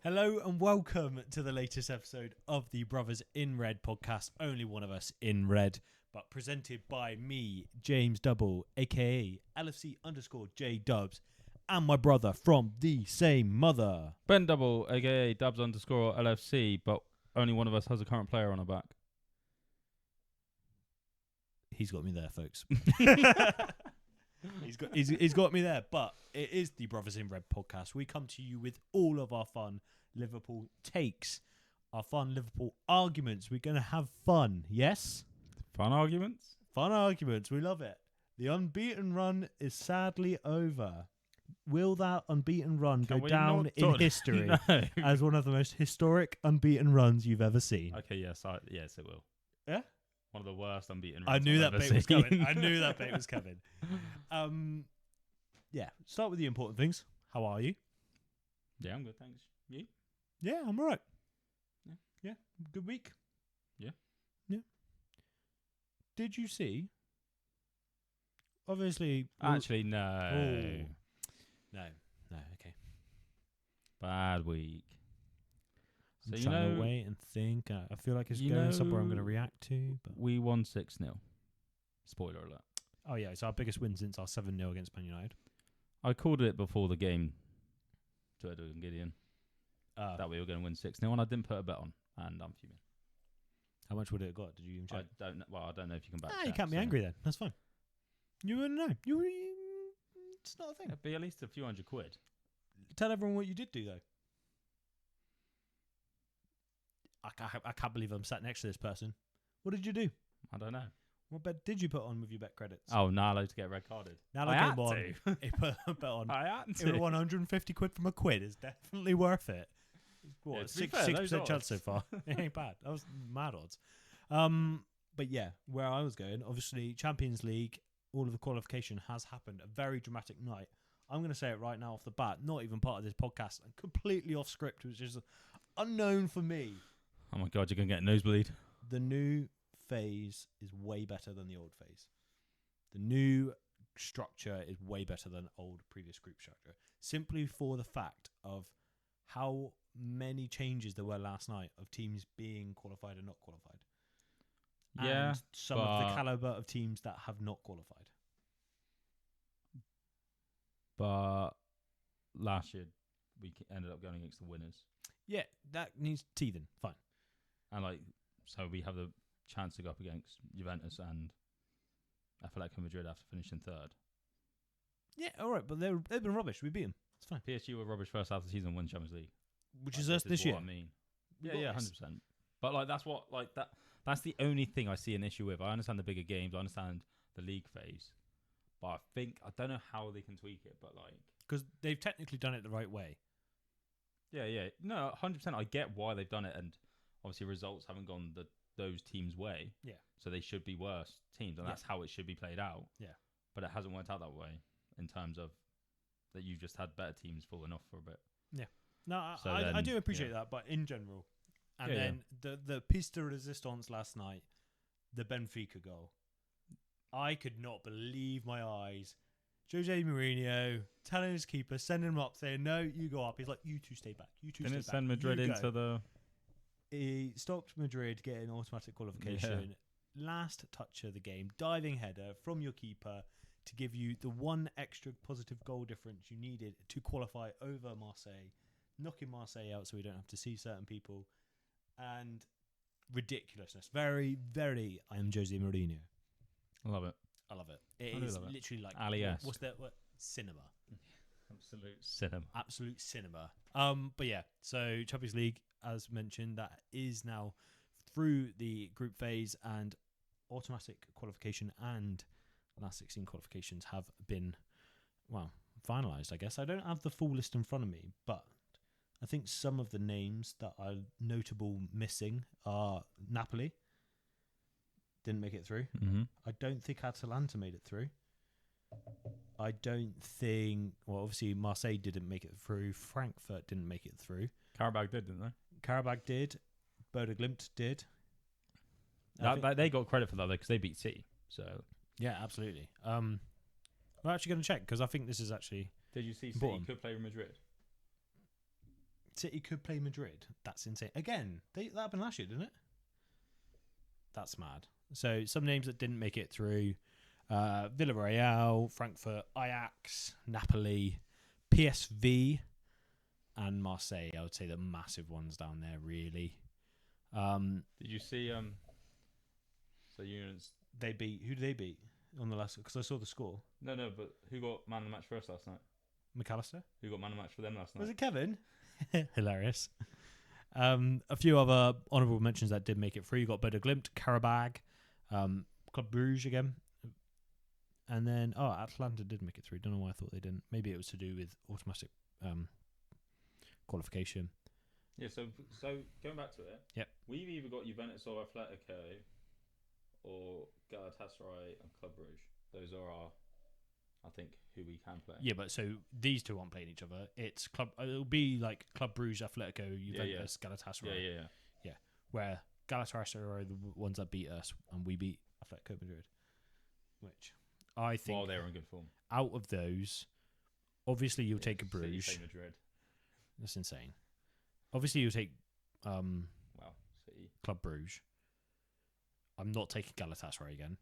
Hello and welcome to the latest episode of the Brothers in Red podcast. Only one of us in red, but presented by me, James Double, aka LFC_J Dubs, and my brother from the same mother, Ben Double, aka Dubs_LFC, but only one of us has a current player on our back. He's got me there, folks. He's got me there, but it is the Brothers in Red podcast. We come to you with all of our fun Liverpool takes, our fun Liverpool arguments. We're going to have fun, yes? Fun arguments? Fun arguments. We love it. The unbeaten run is sadly over. Will that unbeaten run go down in history as one of the most historic unbeaten runs you've ever seen? Okay, yes, it will. Yeah? One of the worst unbeaten runs I knew I've that ever bait was seen. coming. I knew that bait was coming. Yeah, start with the important things. How are you? Yeah, I'm good, thanks. You? Yeah, I'm all right. Yeah. Yeah, good week. Yeah. Yeah. Did you see? Obviously. Actually, no. Oh. No, okay. Bad week. I'm trying to wait and think. I feel like it's going somewhere I'm going to react to. But we won 6-0. Spoiler alert. Oh, yeah, it's our biggest win since our 7-0 against Man United. I called it before the game to Edward and Gideon that we were going to win 6-0, and I didn't put a bet on, and I'm fuming. How much would it have got? Did you even check? I don't know. Well, I don't know if you can back you can't be angry then. That's fine. You wouldn't know. It's not a thing. It'd be at least a few £100. Tell everyone what you did do, though. I can't believe I'm sat next to this person. What did you do? I don't know. What bet did you put on with your bet credits? Oh, Nalo to get red carded. Nalo came on. He put a bet on. I had to. It was 150 quid from a quid. It's definitely worth it. What, Yeah, 6% chance so far. It ain't bad. That was mad odds. But yeah, where I was going, obviously Champions League, all of the qualification has happened. A very dramatic night. I'm going to say it right now off the bat. Not even part of this podcast. And completely off script, which is unknown for me. Oh my God, you're going to get a nosebleed. The new phase is way better than the old phase. The new structure is way better than old previous group structure. Simply for the fact of how many changes there were last night of teams being qualified and not qualified. Yeah. And some of the caliber of teams that have not qualified. But last year, we ended up going against the winners. Yeah, that needs teething. Fine. And so we have the chance to go up against Juventus and Atletico Madrid after finishing third. Yeah, all right, but they've been rubbish. We beat them. It's fine. PSG were rubbish first half of the season, won Champions League, which is us this year. I mean, yeah, 100%. But that's the only thing I see an issue with. I understand the bigger games. I understand the league phase, but I don't know how they can tweak it. But because they've technically done it the right way. Yeah, no, 100%. I get why they've done it, and obviously results haven't gone those teams' way. Yeah. So they should be worse teams, and that's how it should be played out. Yeah. But it hasn't worked out that way in terms of that you've just had better teams falling off for a bit. Yeah. No, I do appreciate that, but in general. And then the piece de resistance last night, the Benfica goal. I could not believe my eyes. Jose Mourinho telling his keeper, sending him up, saying, "No, you go up." He's like, "You two stay back. You two stay back." Didn't it send Madrid into the... He stopped Madrid getting automatic qualification. Yeah. Last touch of the game, diving header from your keeper to give you the one extra positive goal difference you needed to qualify over Marseille, knocking Marseille out so we don't have to see certain people, and ridiculousness. Very, very, I am Jose Mourinho. I love it. I love it. It is literally like what's that? What cinema? Absolute cinema. Absolute cinema. But yeah, so Champions League, as mentioned, that is now through the group phase, and automatic qualification and last 16 qualifications have been, finalised, I guess. I don't have the full list in front of me, but I think some of the names that are notable missing are Napoli. Didn't make it through. Mm-hmm. I don't think Atalanta made it through. I don't think... Well, obviously, Marseille didn't make it through. Frankfurt didn't make it through. Karabakh did, didn't they? Karabakh did. Bodo Glimt did. They got credit for that, though, because they beat City. So yeah, absolutely. We're actually going to check, because I think this is actually... Did you see important. City could play with Madrid? City could play Madrid. That's insane. Again, that happened last year, didn't it? That's mad. So some names that didn't make it through: Villarreal, Frankfurt, Ajax, Napoli, PSV, and Marseille. I would say the massive ones down there, really. Did you see? So Union's. Who did they beat on the last? Because I saw the score. No, but who got man of the match for us last night? McAllister. Who got man of the match for them last night? Was it Kevin? Hilarious. A few other honourable mentions that did make it through. You got Bodo Glimt, Karabag, Club Bruges again. And then, Atlanta did make it through. Don't know why I thought they didn't. Maybe it was to do with automatic qualification. Yeah, so going back to it, yep. We've either got Juventus or Atletico or Galatasaray and Club Brugge. Those are our, I think, who we can play. Yeah, but so these two aren't playing each other. It's Club. It'll be like Club Brugge, Atletico, Juventus, Galatasaray. Yeah. Where Galatasaray are the ones that beat us, and we beat Atletico Madrid. Which I think, while they were in good form. Out of those, obviously you'll take a Bruges. City, Madrid. That's insane. Obviously you'll take City. Club Bruges. I'm not taking Galatasaray again.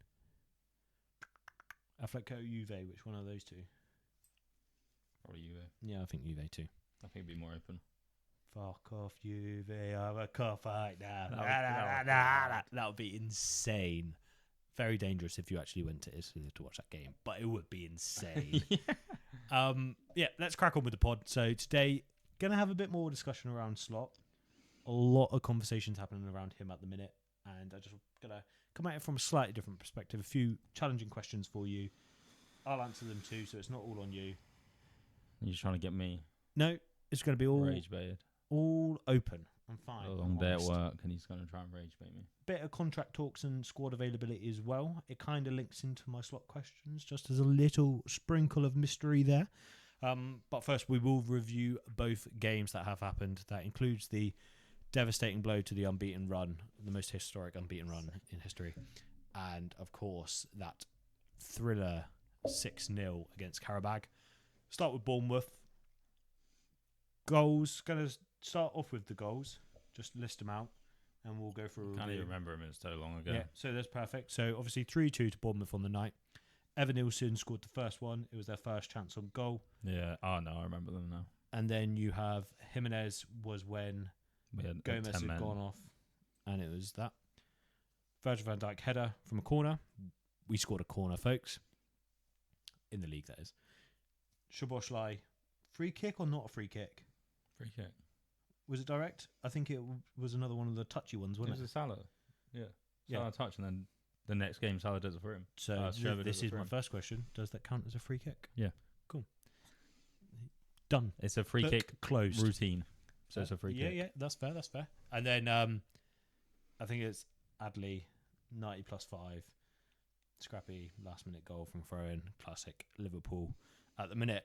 Atletico, Juve, which one are those two? Probably Juve. Yeah, I think Juve too. I think it'd be more open. Fuck off, Juve. I'm a cop right now. That would be insane. Very dangerous if you actually went to Italy to watch that game, but it would be insane. Let's crack on with the pod. So today, gonna have a bit more discussion around Slot. A lot of conversations happening around him at the minute, and I just gonna come at it from a slightly different perspective. A few challenging questions for you. I'll answer them too, so it's not all on you. You're trying to get me? No, it's gonna be all rage baited. All open. I'm fine. A long day at work, and he's going to try and rage bait me. Bit of contract talks and squad availability as well. It kind of links into my Slot questions, just as a little sprinkle of mystery there. But first, we will review both games that have happened. That includes the devastating blow to the unbeaten run, the most historic unbeaten run in history. And, of course, that thriller 6-0 against Karabag. Start with Bournemouth. Goals. Going to start off with the goals. Just list them out, and we'll go through. Can't even remember him. It's so long ago. Yeah, so that's perfect. So obviously 3-2 to Bournemouth on the night. Evan Nilsson scored the first one. It was their first chance on goal. Yeah. Oh no, I remember them now. And then you have Jimenez was when Gomez had gone off, and it was that. Virgil van Dijk header from a corner. We scored a corner, folks. In the league, that is. Szoboszlai, free kick or not a free kick? Free kick. Was it direct? I think it was another one of the touchy ones, wasn't it? It was a Salah. Yeah. Salah touch, and then the next game Salah does it for him. So this is my first question. Does that count as a free kick? Yeah. Cool. Done. It's a free kick closed routine. So it's a free kick. Yeah, that's fair. And then I think it's Adley, 90 plus 5. Scrappy last minute goal from throw-in. Classic Liverpool at the minute.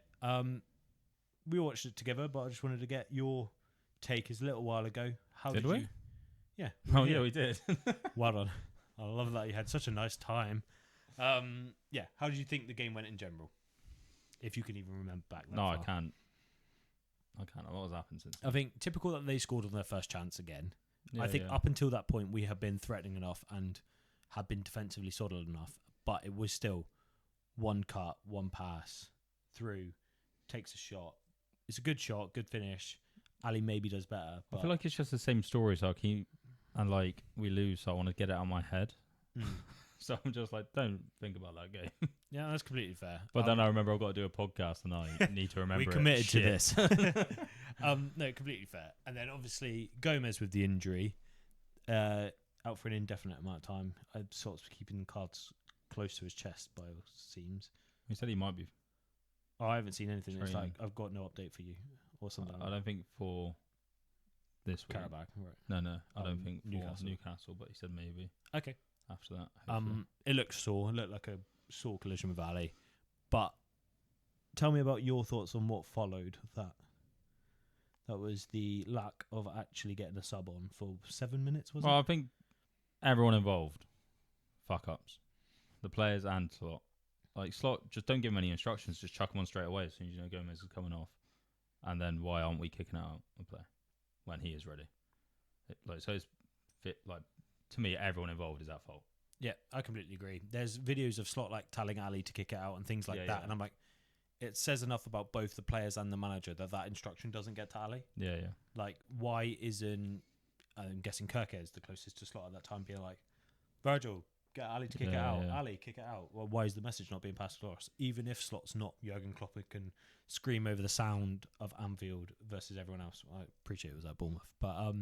We watched it together, but I just wanted to get your take. Is a little while ago. How did we? Yeah. Oh yeah, we did. Well done. I love that you had such a nice time. Yeah. How did you think the game went in general? If you can even remember back that far. I can't. A lot has happened since then. I think typical that they scored on their first chance again. Yeah, I think up until that point we have been threatening enough and have been defensively solid enough, but it was still one cut, one pass through, takes a shot. It's a good shot, good finish. Ali maybe does better. But I feel like it's just the same story, so and we lose, so I want to get it out of my head. So I'm just like, don't think about that game. Yeah, that's completely fair. But then I remember I've got to do a podcast and I need to remember we committed to this. No, completely fair. And then obviously Gomez with the injury, out for an indefinite amount of time. I'm sort of keeping cards close to his chest by all seems. He said he might be. Oh, I haven't seen anything. It's like, I've got no update for you or something. I don't think for this week. Karabakh, right? No. I don't think for Newcastle, but he said maybe. Okay. After that. Hopefully. It looked sore. It looked like a sore collision with Ali. But tell me about your thoughts on what followed that. That was the lack of actually getting a sub on for 7 minutes, wasn't it? Well, I think everyone involved fuck ups. The players and Slot. Like, Slot, just don't give him any instructions. Just chuck him on straight away as soon as you know Gomez is coming off. And then why aren't we kicking out a play? when he is ready. So it's fit. Like to me, everyone involved is at fault. Yeah, I completely agree. There's videos of Slot like telling Ali to kick it out and things like that, and I'm like, it says enough about both the players and the manager that instruction doesn't get to Ali. Yeah. Like, why isn't, I'm guessing Kirke is the closest to Slot at that time, being like, Virgil, get Ali to kick it out. Yeah. Ali, kick it out. Well, why is the message not being passed across? Even if Slot's not Jurgen Klopp and can scream over the sound of Anfield versus everyone else. I appreciate it was at Bournemouth. But,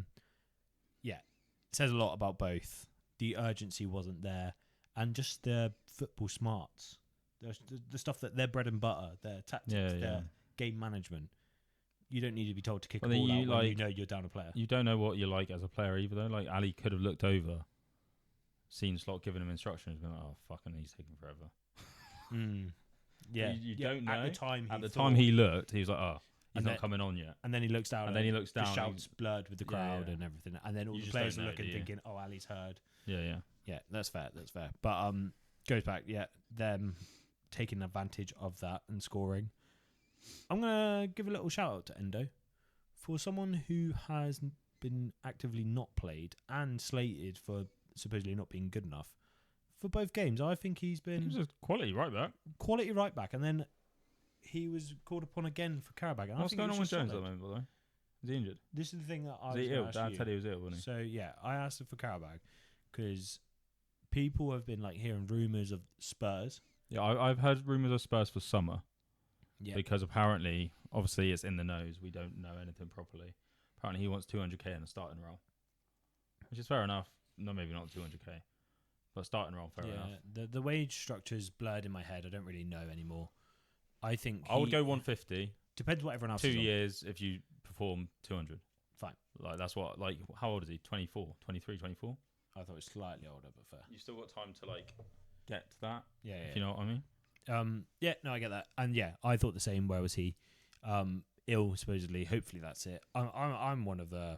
yeah, it says a lot about both. The urgency wasn't there. And just their football smarts. The stuff that their bread and butter, their tactics, their game management. You don't need to be told to kick a ball out when you know you're down a player. You don't know what you're like as a player either, though. Like, Ali could have looked over, seen Slot giving him instructions, been like, oh, fucking, he's taking forever. Yeah. You don't know. At the time he looked, he was like, oh, he's not coming on yet. And then he looks down. The shouts blurred with the crowd and everything. And then all the players are looking, thinking, oh, Ali's heard. Yeah, that's fair. But goes back, them taking advantage of that and scoring. I'm going to give a little shout out to Endo for someone who has been actively not played and slated for supposedly not being good enough for both games. I think he was a quality right back. And then he was called upon again for Karabakh. What's going on with Jones at the moment, by the way? Is he injured? This is the thing that I was ill? Dad said he was ill, wasn't he? So, I asked him for Karabakh because people have been hearing rumours of Spurs. Yeah, I've heard rumours of Spurs for summer. Yeah. Because apparently, obviously, it's in the nose. We don't know anything properly. Apparently, he wants 200k in a starting role, which is fair enough. No, maybe not 200k, but starting role, fair enough. The wage structure's blurred in my head. I don't really know anymore. I think I would go 150. Depends what everyone else 2 is years if you perform 200. Fine. Like, that's what, how old is he? 24, 23, 24? I thought it was slightly older, but fair. You still got time to, get to that. Yeah. If you know what I mean. No, I get that. And I thought the same. Where was he? Ill, supposedly. Hopefully that's it. I'm one of the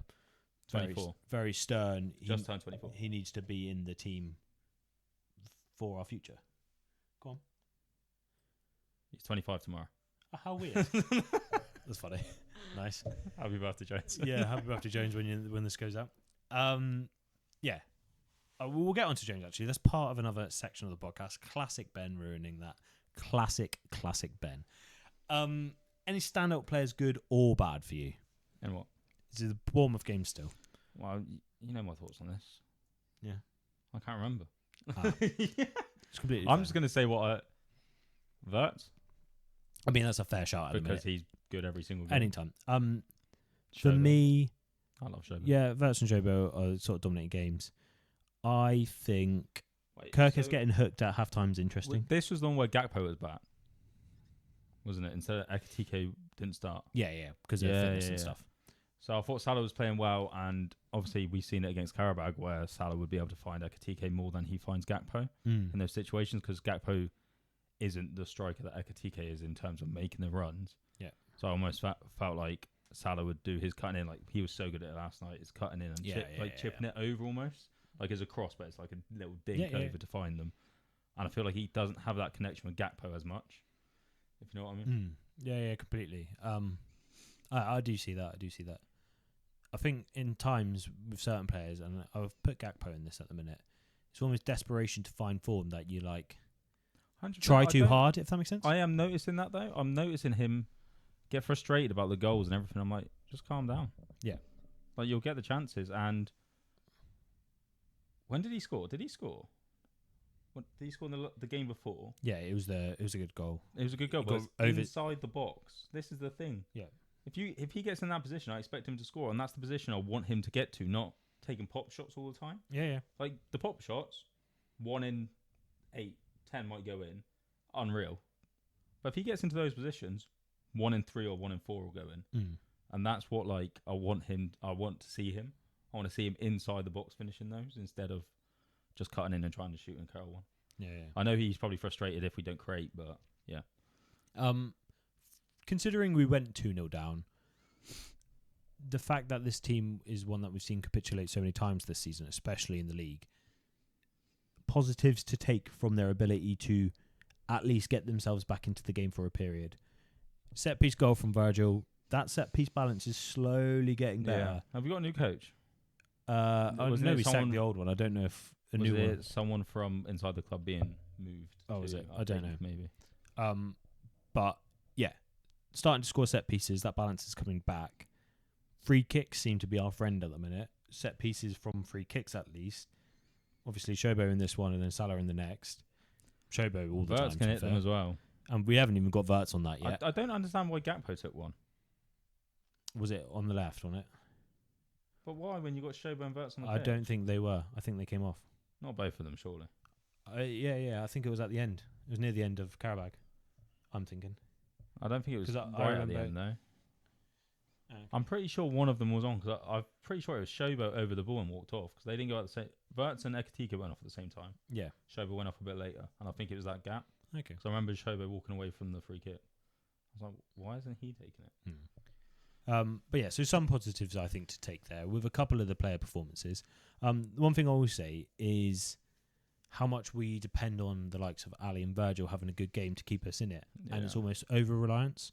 24. Very stern. Just turned 24. He needs to be in the team for our future. Go on. He's 25 tomorrow. Oh, how weird. That's funny. Nice. Happy birthday, Jones. Happy birthday, Jones, when this goes out. We'll get on to Jones, actually. That's part of another section of the podcast. Classic Ben ruining that. Classic Ben. Any standout players, good or bad for you? And what? Is it the Bournemouth game still? Well, you know my thoughts on this. Yeah. I can't remember. It's completely I'm fair. just going to say what Wirtz. I mean, that's a fair shout because he's good every single game. Anytime. For me, I love Shobo. Yeah, Wirtz and Shobo are sort of dominating games. I think Kirke's getting hooked at halftime's interesting. This was the one where Gakpo was back, wasn't it? Instead of Ekitike didn't start. Yeah, because of fitness and stuff. So I thought Salah was playing well, and obviously we've seen it against Karabakh where Salah would be able to find Ekitike more than he finds Gakpo in those situations, because Gakpo isn't the striker that Ekitike is in terms of making the runs. Yeah. So I almost felt like Salah would do his cutting in, like he was so good at it last night. It's cutting in and chipping it over almost. Like as a cross, but it's like a little dink over to find them. And I feel like he doesn't have that connection with Gakpo as much, if you know what I mean. Yeah, completely. I do see that. I think in times with certain players, and I've put Gakpo in this at the minute, it's almost desperation to find form that you try too hard, if that makes sense. I am noticing that though. I'm noticing him get frustrated about the goals and everything. I'm like, just calm down. Yeah. Like you'll get the chances. And when did he score? Did he score? What, did he score in the game before? Yeah, it was a good goal. It was a good goal, but inside the box. This is the thing. Yeah. If he gets in that position, I expect him to score, and that's the position I want him to get to, not taking pop shots all the time. Yeah. Like the pop shots, 1 in 8, 10 might go in, unreal. But if he gets into those positions, 1 in 3 or 1 in 4 will go in, and that's what I want to see him. I want to see him inside the box finishing those instead of just cutting in and trying to shoot and curl one. Yeah. I know he's probably frustrated if we don't create, but yeah. Considering we went 2-0 down, the fact that this team is one that we've seen capitulate so many times this season, especially in the league, positives to take from their ability to at least get themselves back into the game for a period. Set piece goal from Virgil, that set piece balance is slowly getting better. Yeah. Have you got a new coach? I Wasn't know it we sacked someone- the old one. I don't know if a Was new it one. someone from inside the club being moved? Oh, was to, it? I don't think, know. Maybe. But yeah, starting to score set pieces. That balance is coming back. Free kicks seem to be our friend at the minute. Set pieces from free kicks, at least. Obviously, Shobo in this one, and then Salah in the next. Shobo all the Verts time. can to hit be them fair. as well. And we haven't even got Verts on that yet. I don't understand why Gakpo took one. Was it on the left on it? But why when you got Shobo and Verts on the I pitch? don't think they were. I think they came off. Not both of them, surely. Yeah. I think it was at the end. It was near the end of Karabag. I'm thinking. I don't think it was 'Cause I right at the remember- end, though. Okay. I'm pretty sure one of them was on, because I'm pretty sure it was Shobo over the ball and walked off, because they didn't go at the same... Verts and Ekatika went off at the same time. Yeah. Shobo went off a bit later, and I think it was that gap. Okay. Because I remember Shobo walking away from the free kick. I was like, why isn't he taking it? But yeah, so some positives I think to take there with a couple of the player performances. One thing I will say is how much we depend on the likes of Ali and Virgil having a good game to keep us in it, and it's almost over reliance.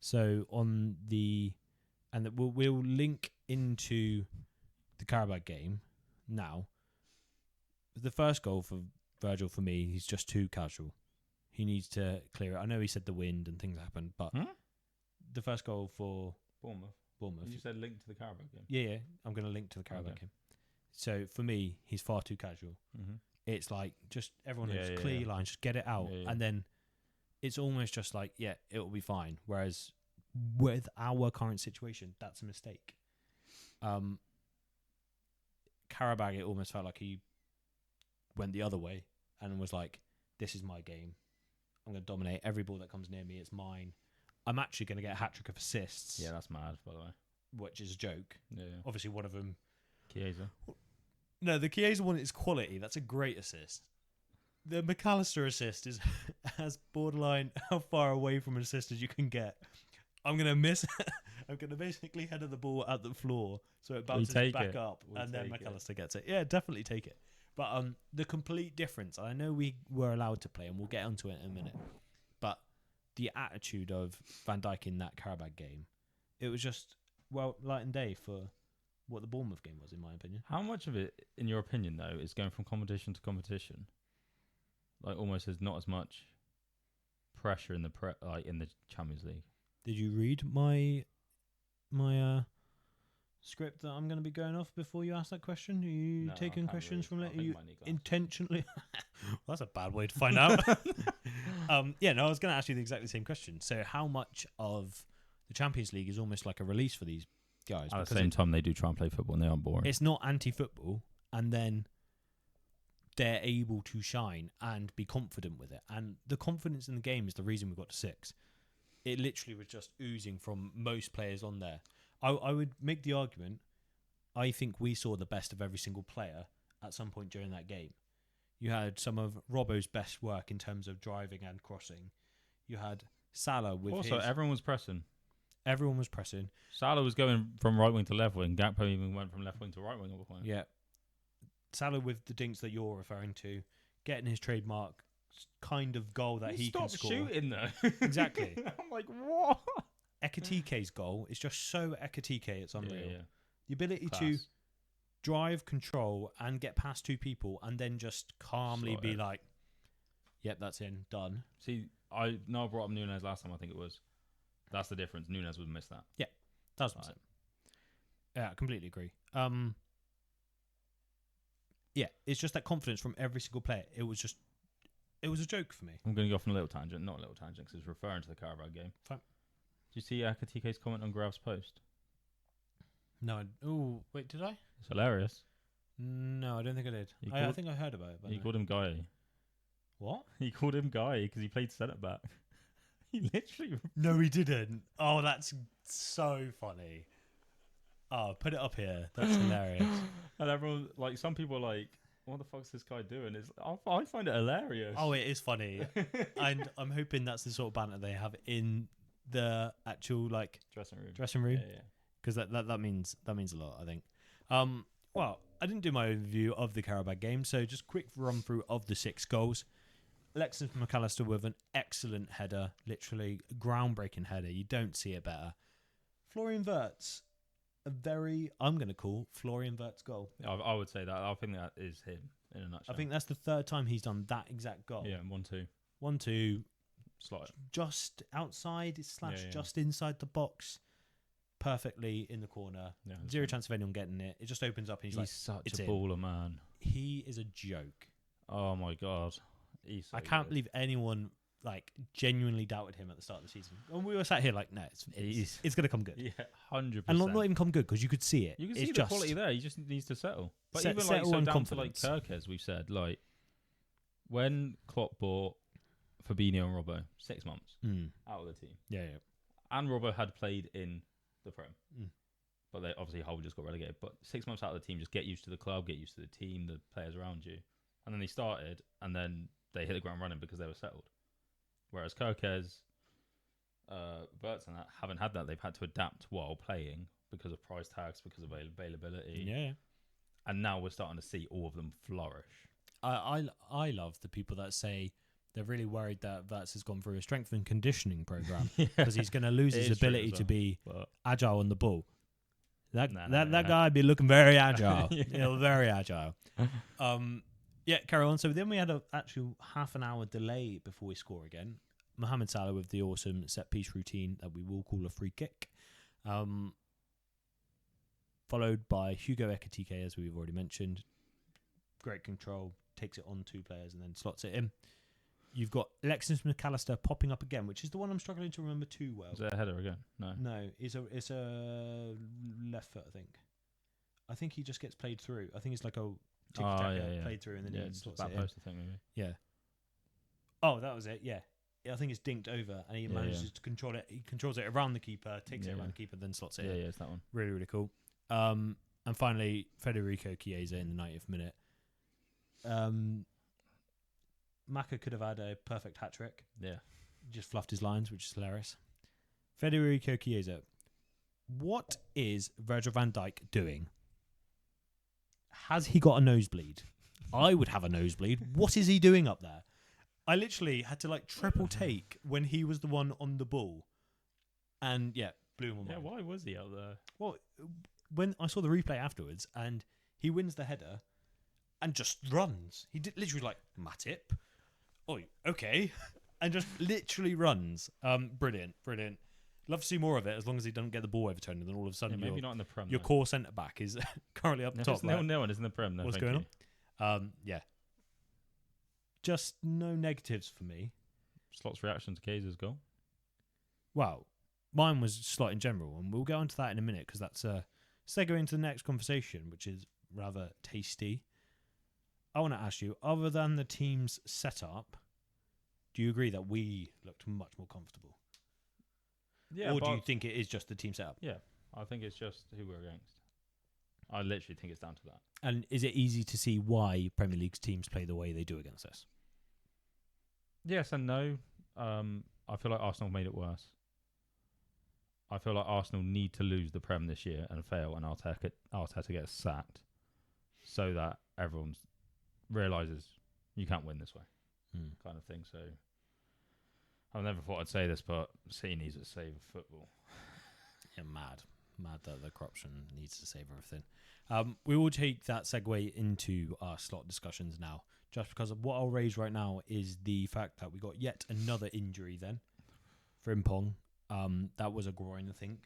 So on the and that we'll link into the Karabag game now. The first goal for Virgil, for me, he's just too casual. He needs to clear it. I know he said the wind and things happened, but the first goal for Bournemouth. You said link to the Carabao game. Yeah, I'm going to link to the Karabag game. So for me, he's far too casual. Mm-hmm. It's like just everyone knows Yeah, clear yeah. lines, just get it out, Yeah, yeah. and then it's almost just like it will be fine. Whereas with our current situation, that's a mistake. Karabag, it almost felt like he went the other way and was like, "This is my game. I'm going to dominate every ball that comes near me. It's mine. I'm actually going to get a hat trick of assists." Yeah, that's mad, by the way. Which is a joke. Yeah. Obviously, one of them. Chiesa. No, the Chiesa one is quality. That's a great assist. The McAllister assist is as borderline how far away from an assist as you can get. I'm going to miss. I'm going to basically header the ball at the floor so it bounces back up, and then McAllister gets it. Yeah, definitely take it. But the complete difference, I know we were allowed to play, and we'll get onto it in a minute, but the attitude of Van Dijk in that Karabag game, it was just, light and day for what the Bournemouth game was, in my opinion. How much of it, in your opinion, though, is going from competition to competition? Like, almost there's not as much pressure in the in the Champions League. Did you read my script that I'm going to be going off before you ask that question? Are you taking questions from it? Are you intentionally? Well, that's a bad way to find out. I was going to ask you the exactly same question. So, how much of the Champions League is almost like a release for these guys? At the same time, they do try and play football, and they aren't boring. It's not anti-football, and then they're able to shine and be confident with it. And the confidence in the game is the reason we got to 6. It literally was just oozing from most players on there. I would make the argument, I think we saw the best of every single player at some point during that game. You had some of Robbo's best work in terms of driving and crossing. You had Salah with also, everyone was pressing. Everyone was pressing. Salah was going from right wing to left wing. Gakpo even went from left wing to right wing at one point. Yeah. Salah with the dinks that you're referring to, getting his trademark kind of goal that he can score. Stop shooting though. Exactly. I'm like, what? Ekatike's goal is just so Ekatike, it's unreal. Yeah. The ability to drive, control, and get past 2 people, and then just calmly Slot be it. like, "Yep, that's in, done." See, I brought up Nunes last time. I think it was. That's the difference. Nunes would miss that. That's what I'm saying. Yeah, I completely agree. It's just that confidence from every single player. It was a joke for me. I'm going to go off on a little tangent. Not a little tangent, because it's referring to the Carabao game. Fine. Did you see Akatike's comment on Grav's post? No. Oh, wait, did I? It's hilarious. No, I don't think I did. I think I heard about it. But He no. called him Guy. What? He called him Guy because he played centre back. He literally. No, he didn't. Oh, that's so funny. Oh, put it up here. That's hilarious. And everyone, like, some people are like, what the fuck's this guy doing? I find it hilarious. Oh, it is funny. And I'm hoping that's the sort of banter they have in the actual, like, dressing room. Yeah. Because that means a lot, I think. Well, I didn't do my overview of the Karabag game, so just quick run through of the 6 goals. Alexis McAllister with an excellent header, literally groundbreaking header. You don't see it better. Florian Wirtz, I'm going to call Florian Wirtz goal. I would say that. I think that is him in a nutshell. I think that's the third time he's done that exact goal. Yeah, 1-2. 1-2. Slot. Just outside / just inside the box. Perfectly in the corner. Yeah, zero chance of anyone getting it. It just opens up and he's like, such it's a baller, man. He is a joke. Oh my God. I can't believe anyone like genuinely doubted him at the start of the season. And we were sat here like, no, it's going to come good. Yeah, 100%. And not even come good because you could see it. You can see the quality there. He just needs to settle. But even settle like so down confidence. to like Kirk, as we've said, like when Klopp bought Fabinho and Robbo, 6 months out of the team. Yeah. And Robbo had played in the Prem. But they obviously Hull just got relegated. But 6 months out of the team, just get used to the club, get used to the team, the players around you. And then they started, and then they hit the ground running because they were settled. Whereas Kirkes, Wirtz and that haven't had that. They've had to adapt while playing because of price tags, because of availability. Yeah. And now we're starting to see all of them flourish. I love the people that say they're really worried that Wirtz has gone through a strength and conditioning program because he's going to lose his ability to be agile on the ball. That guy be looking very agile. Very agile. Yeah, carry on. So then we had an actual half an hour delay before we score again. Mohamed Salah with the awesome set piece routine that we will call a free kick. Followed by Hugo Ekitike, as we've already mentioned. Great control, takes it on 2 players and then slots it in. You've got Alexis McAllister popping up again, which is the one I'm struggling to remember too well. Is that a header again? No, it's a left foot, I think. I think he just gets played through. I think it's like a played through and then he slots it in. Post, I think, maybe. Yeah. Oh, that was it. Yeah. I think it's dinked over and he manages to control it. He controls it around the keeper, takes it around the keeper, then slots it in. Yeah, it's that one. Really, really cool. And finally, Federico Chiesa in the 90th minute. Maka could have had a perfect hat trick. Yeah. Just fluffed his lines, which is hilarious. Federico Chiesa. What is Virgil van Dijk doing? Has he got a nosebleed? I would have a nosebleed. What is he doing up there? I literally had to like triple take when he was the one on the ball. And blew my mind. Yeah, why was he out there? Well, when I saw the replay afterwards and he wins the header and just runs. He did literally like, Matip. Oh, okay. And just literally runs. Brilliant. Love to see more of it as long as he doesn't get the ball overturned and then all of a sudden maybe not in the Prem. Your core centre back is currently up top. No one is in the Prem. What's going on? Just no negatives for me. Slot's reaction to Kaiser's goal? Well, mine was Slot in general, and we'll go into that in a minute because that's a segue into the next conversation, which is rather tasty. I want to ask you, other than the team's setup, do you agree that we looked much more comfortable? Yeah. Or do you think it is just the team setup? Yeah, I think it's just who we're against. I literally think it's down to that. And is it easy to see why Premier League teams play the way they do against us? Yes and no. I feel like Arsenal made it worse. I feel like Arsenal need to lose the Prem this year and fail, and Arteta gets sacked, so that everyone realises you can't win this way, kind of thing. So I never thought I'd say this, but City needs to save football. Yeah, mad that the corruption needs to save everything. We will take that segue into our slot discussions now, just because of what I'll raise right now is the fact that we got yet another injury then for Impong. That was a groin, I think.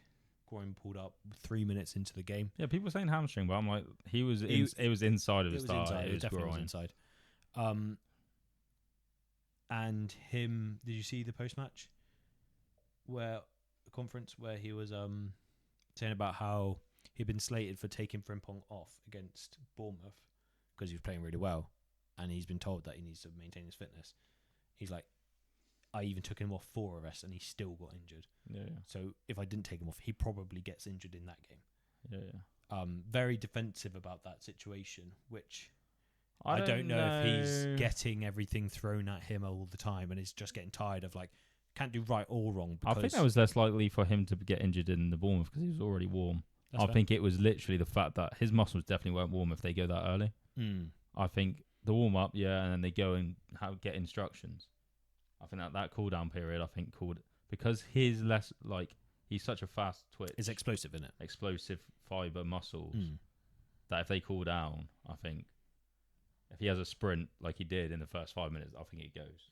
Groin pulled up 3 minutes into the game. Yeah, people were saying hamstring, but I'm like, it was inside of his thigh. It definitely was inside. And him, did you see the post-match? Conference where he was saying about how he'd been slated for taking Frimpong off against Bournemouth because he was playing really well, and he's been told that he needs to maintain his fitness. He's like, I even took him off 4 arrests and he still got injured. Yeah. So if I didn't take him off, he probably gets injured in that game. Yeah. Very defensive about that situation, which I don't know if he's getting everything thrown at him all the time and is just getting tired of like, can't do right or wrong. I think that was less likely for him to get injured in the Bournemouth because he was already warm. I think it was literally the fact that his muscles definitely weren't warm if they go that early. I think the warm-up, and then they go and get instructions. I think that cool down period, because his less like he's such a fast twitch. It's explosive, isn't it? Explosive fibre muscles Mm. that if they cool down, I think if he has a sprint like he did in the first 5 minutes, I think it goes.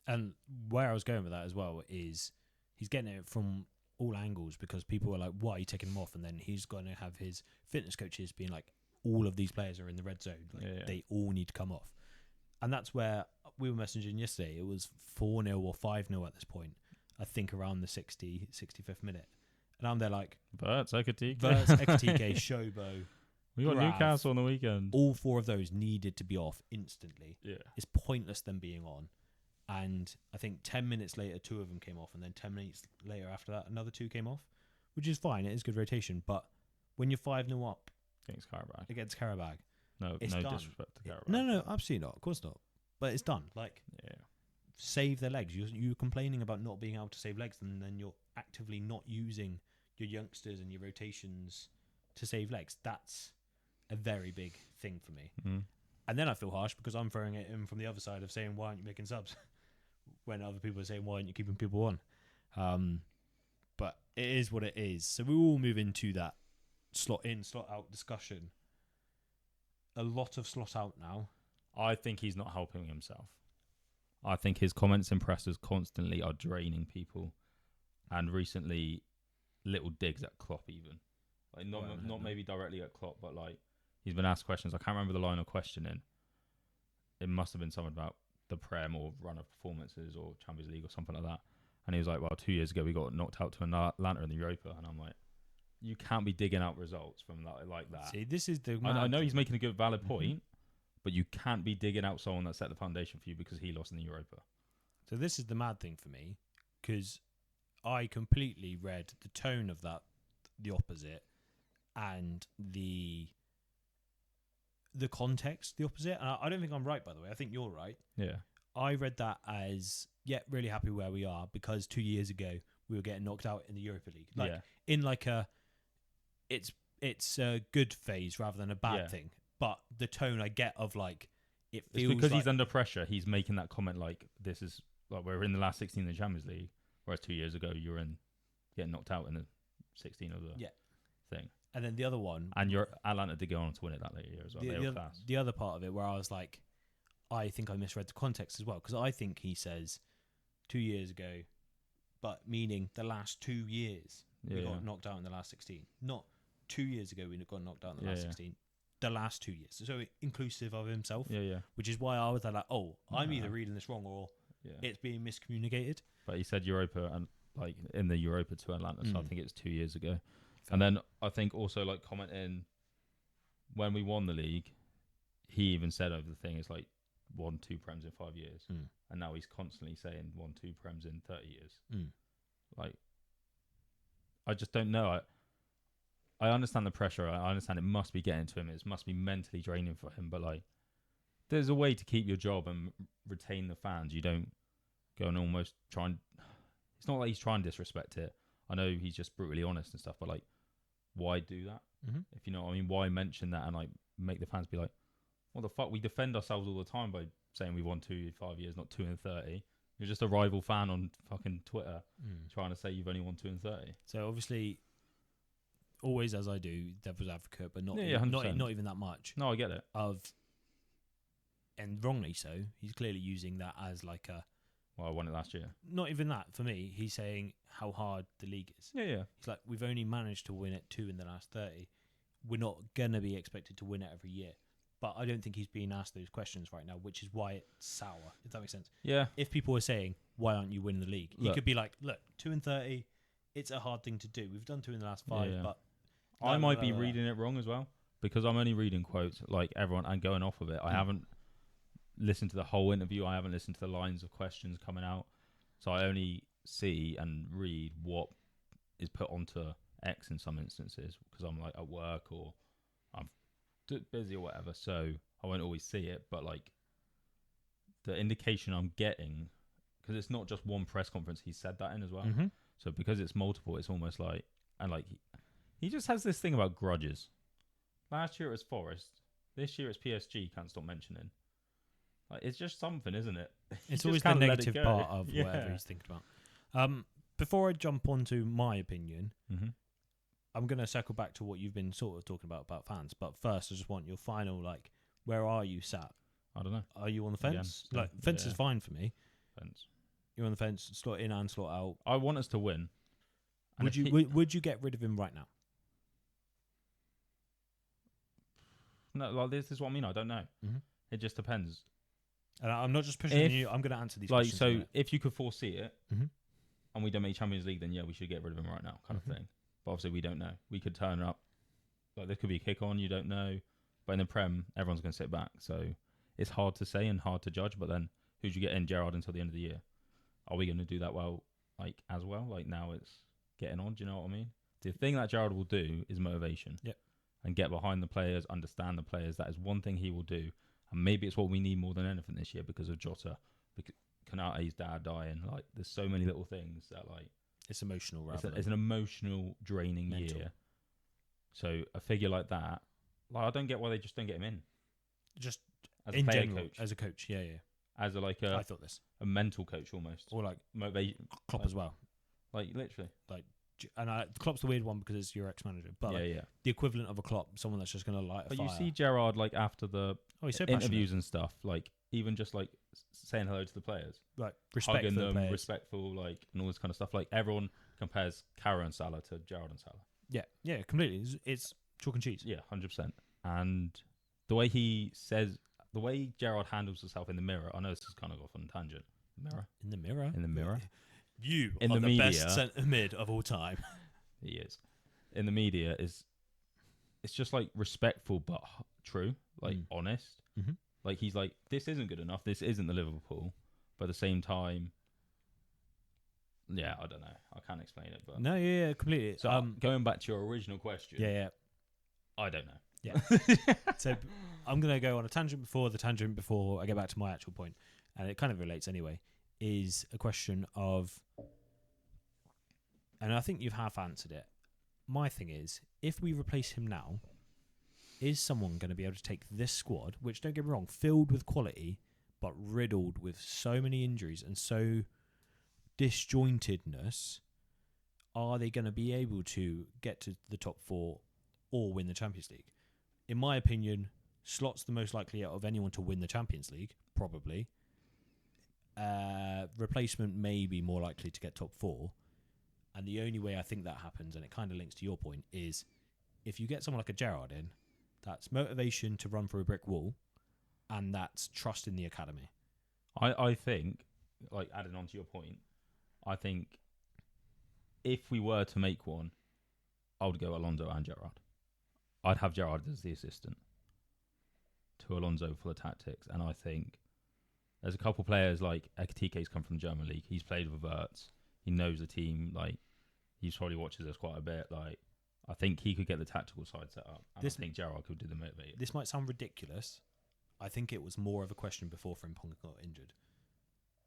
And where I was going with that as well is he's getting it from all angles because people were like, why are you taking him off? And then he's going to have his fitness coaches being like, all of these players are in the red zone. Like, they all need to come off. And that's where we were messaging yesterday. It was 4-0 or 5-0 at this point. I think around the 65th minute. And I'm there like... Verts, Ekatike, Shobo. We got Grav. Newcastle on the weekend. All 4 of those needed to be off instantly. Yeah. It's pointless them being on. And I think 10 minutes later, 2 of them came off. And then 10 minutes later after that, another 2 came off. Which is fine. It is good rotation. But when you're 5-0 up... Against Karabag. No done. Disrespect to Karabag. No, absolutely not. Of course not. But it's done. Like, save their legs. You're complaining about not being able to save legs, and then you're actively not using your youngsters and your rotations to save legs. That's a very big thing for me. And then I feel harsh because I'm throwing it in from the other side of saying, why aren't you making subs? When other people are saying, why aren't you keeping people on? But it is what it is. So we will move into that slot in, slot out discussion. A lot of slot out now. I think he's not helping himself. I think his comments in pressers constantly are draining people, and recently, little digs at Klopp even, like not maybe directly at Klopp, but like he's been asked questions. I can't remember the line of questioning. It must have been something about the Prem or run of performances or Champions League or something like that. And he was like, "Well, 2 years ago we got knocked out to Atlanta in the Europa," and I'm like, "You can't be digging out results from that like that." See, this is the. I know he's making a good, valid point. But you can't be digging out someone that set the foundation for you because he lost in the Europa. So this is the mad thing for me, because I completely read the tone of that, the opposite, and the context, the opposite. And I don't think I'm right, by the way. I think you're right. Yeah. I read that as, really happy where we are because 2 years ago we were getting knocked out in the Europa League. Like in like a, it's a good phase rather than a bad thing. But the tone I get of like, it feels it's because like he's under pressure. He's making that comment like, this is like, we're in the last 16 in the Champions League, whereas 2 years ago you were getting knocked out in the 16 of the thing. And then the other one, and Atlanta did go on to win it that later year as well. They were class. The other part of it where I was like, I think I misread the context as well, because I think he says 2 years ago, but meaning the last 2 years we got knocked out in the last 16, not 2 years ago we got knocked out in the last 16. The last 2 years, so inclusive of himself, which is why I was like, oh, I'm either reading this wrong or it's being miscommunicated. But he said Europa and like in the Europa to Atlanta, so I think it's 2 years ago. And then I think also like commenting when we won the league, he even said over the thing, it's like 1-2 Prems in 5 years, and now he's constantly saying 1-2 Prems in 30 years. Like, I just don't know. I understand the pressure. I understand it must be getting to him. It must be mentally draining for him. But like, there's a way to keep your job and retain the fans. You don't go and almost try and. It's not like he's trying to disrespect it. I know he's just brutally honest and stuff. But like, why do that? If you know what I mean, why mention that and like make the fans be like, what the fuck? We defend ourselves all the time by saying we won 2 in 5 years, not 2 in 30. You're just a rival fan on fucking Twitter trying to say you've only won 2 in 30. So obviously. Always, as I do, devil's advocate, but not even that much. No, I get it. And wrongly so. He's clearly using that as like a. Well, I won it last year. Not even that for me. He's saying how hard the league is. Yeah. He's like, we've only managed to win it 2 in the last 30. We're not gonna be expected to win it every year. But I don't think he's being asked those questions right now, which is why it's sour. If that makes sense. Yeah. If people were saying, why aren't you winning the league? He could be like, look, 2 in 30. It's a hard thing to do. We've done 2 in the last 5, but. I might be reading it wrong as well because I'm only reading quotes like everyone and going off of it. I haven't listened to the whole interview. I haven't listened to the lines of questions coming out. So I only see and read what is put onto X in some instances because I'm like at work or I'm busy or whatever. So I won't always see it. But like the indication I'm getting, because it's not just one press conference he said that in as well. So because it's multiple, it's almost like, and like he just has this thing about grudges. Last year it was Forest. This year it's PSG. Can't stop mentioning. Like, it's just something, isn't it? It's always the negative part of whatever he's thinking about. before I jump onto my opinion, Mm-hmm. I'm going to circle back to what you've been sort of talking about fans. But first, I just want your final, like, where are you sat? I don't know. Are you on the Again, fence? so, Like, fence is fine for me. Fence. You're on the fence, slot in and slot out. I want us to win. And Would you get rid of him right now? No, like this is what I mean. I don't know. Mm-hmm. It just depends. And I'm not just pushing you. I'm going to answer these Like, questions. so if you could foresee it, Mm-hmm. and we don't make Champions League, then yeah, we should get rid of him right now, kind of thing. But obviously, we don't know. We could turn up. Like, there could be a kick on. You don't know. But in the Prem, everyone's going to sit back. So it's hard to say and hard to judge. But then, who do you get in? Gerrard until the end of the year? Are we going to do that well? Like, as well? Like, now it's getting on. Do you know what I mean? The thing that Gerrard will do is motivation. Yep. And get behind the players, understand the players. That is one thing he will do. And maybe it's what we need more than anything this year because of Jota, because Konate's dad dying. Like, there's so many little things that, like, It's emotional, rather. it's an emotional, draining mental. year. So a figure like that, like, I don't get why they just don't get him in. Just As in a player general, coach. as a coach, yeah. As a, I thought this. a mental coach almost. Or like Motivation. Klopp as well. Like, literally. And Klopp's the weird one because it's your ex-manager. But Yeah. the equivalent of a Klopp, someone that's just going to light a But fire. you see Gerrard, like, after the he's so interviews and stuff, like, even just, like, saying hello to the players. Like, respect hugging for the them, players. respectful, like, and all this kind of stuff. Like, everyone compares Carra and Salah to Gerrard and Salah. Yeah, completely. It's chalk and cheese. Yeah, 100%. And the way the way Gerrard handles himself in the mirror, I know this is kind of off on a tangent. Mirror? In the mirror? In the mirror. You in are the the media, best centre mid of all time. He is. In the media, it's just, like, respectful but true, like, honest. Mm-hmm. Like, he's like, this isn't good enough. This isn't the Liverpool. But at the same time, yeah, I don't know. I can't explain it. But No, yeah, completely. So going back to your original question, yeah. I don't know. Yeah. So I'm going to go on a tangent before I get back to my actual point, and it kind of relates anyway, is a question of, and I think you've half answered it. My thing is, if we replace him now, is someone going to be able to take this squad, which, don't get me wrong, filled with quality, but riddled with so many injuries and so disjointedness, are they going to be able to get to the top four or win the Champions League? In my opinion, Slot's the most likely out of anyone to win the Champions League, probably. Replacement may be more likely to get top four. And the only way I think that happens, and it kind of links to your point, is if you get someone like a Gerrard in, that's motivation to run through a brick wall, and that's trust in the academy. I think, like, adding on to your point, I think if we were to make one, I would go Alonso and Gerrard. I'd have Gerrard as the assistant to Alonso for the tactics, and I think there's a couple players like Ekitike's come from the German league. He's played with Wirtz. He knows the team. Like, he probably watches us quite a bit. Like, I think he could get the tactical side set up. And I think Gerrard could do the motivating. This might sound ridiculous. I think it was more of a question before Frimpong got injured.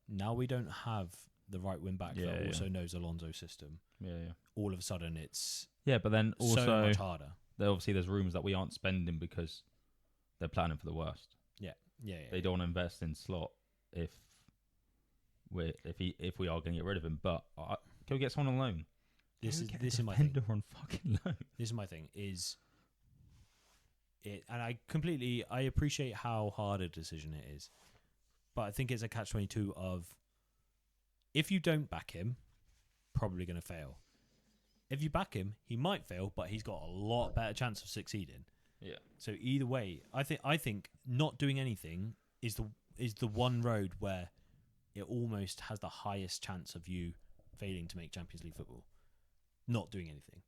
Now we don't have the right wing back that also knows Alonso's system. Yeah. All of a sudden, it's but then also so much harder. There's rumours that we aren't spending because they're planning for the worst. Yeah. They don't want to invest in Slot if we are going to get rid of him. But go get someone on loan. This is my thing. On fucking loan. This is my thing. And I appreciate how hard a decision it is, but I think it's a catch-22 of, if you don't back him, probably going to fail. If you back him, he might fail, but he's got a lot better chance of succeeding. Yeah. So either way, I think not doing anything is the one road where it almost has the highest chance of you failing to make Champions League football. Not doing anything.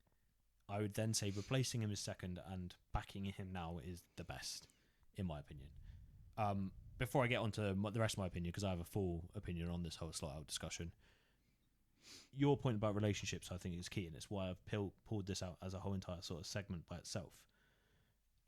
I would then say replacing him as second and backing him now is the best, in my opinion. Before I get on to the rest of my opinion, because I have a full opinion on this whole slot out discussion, your point about relationships, I think, is key, and it's why I've pulled this out as a whole entire sort of segment by itself.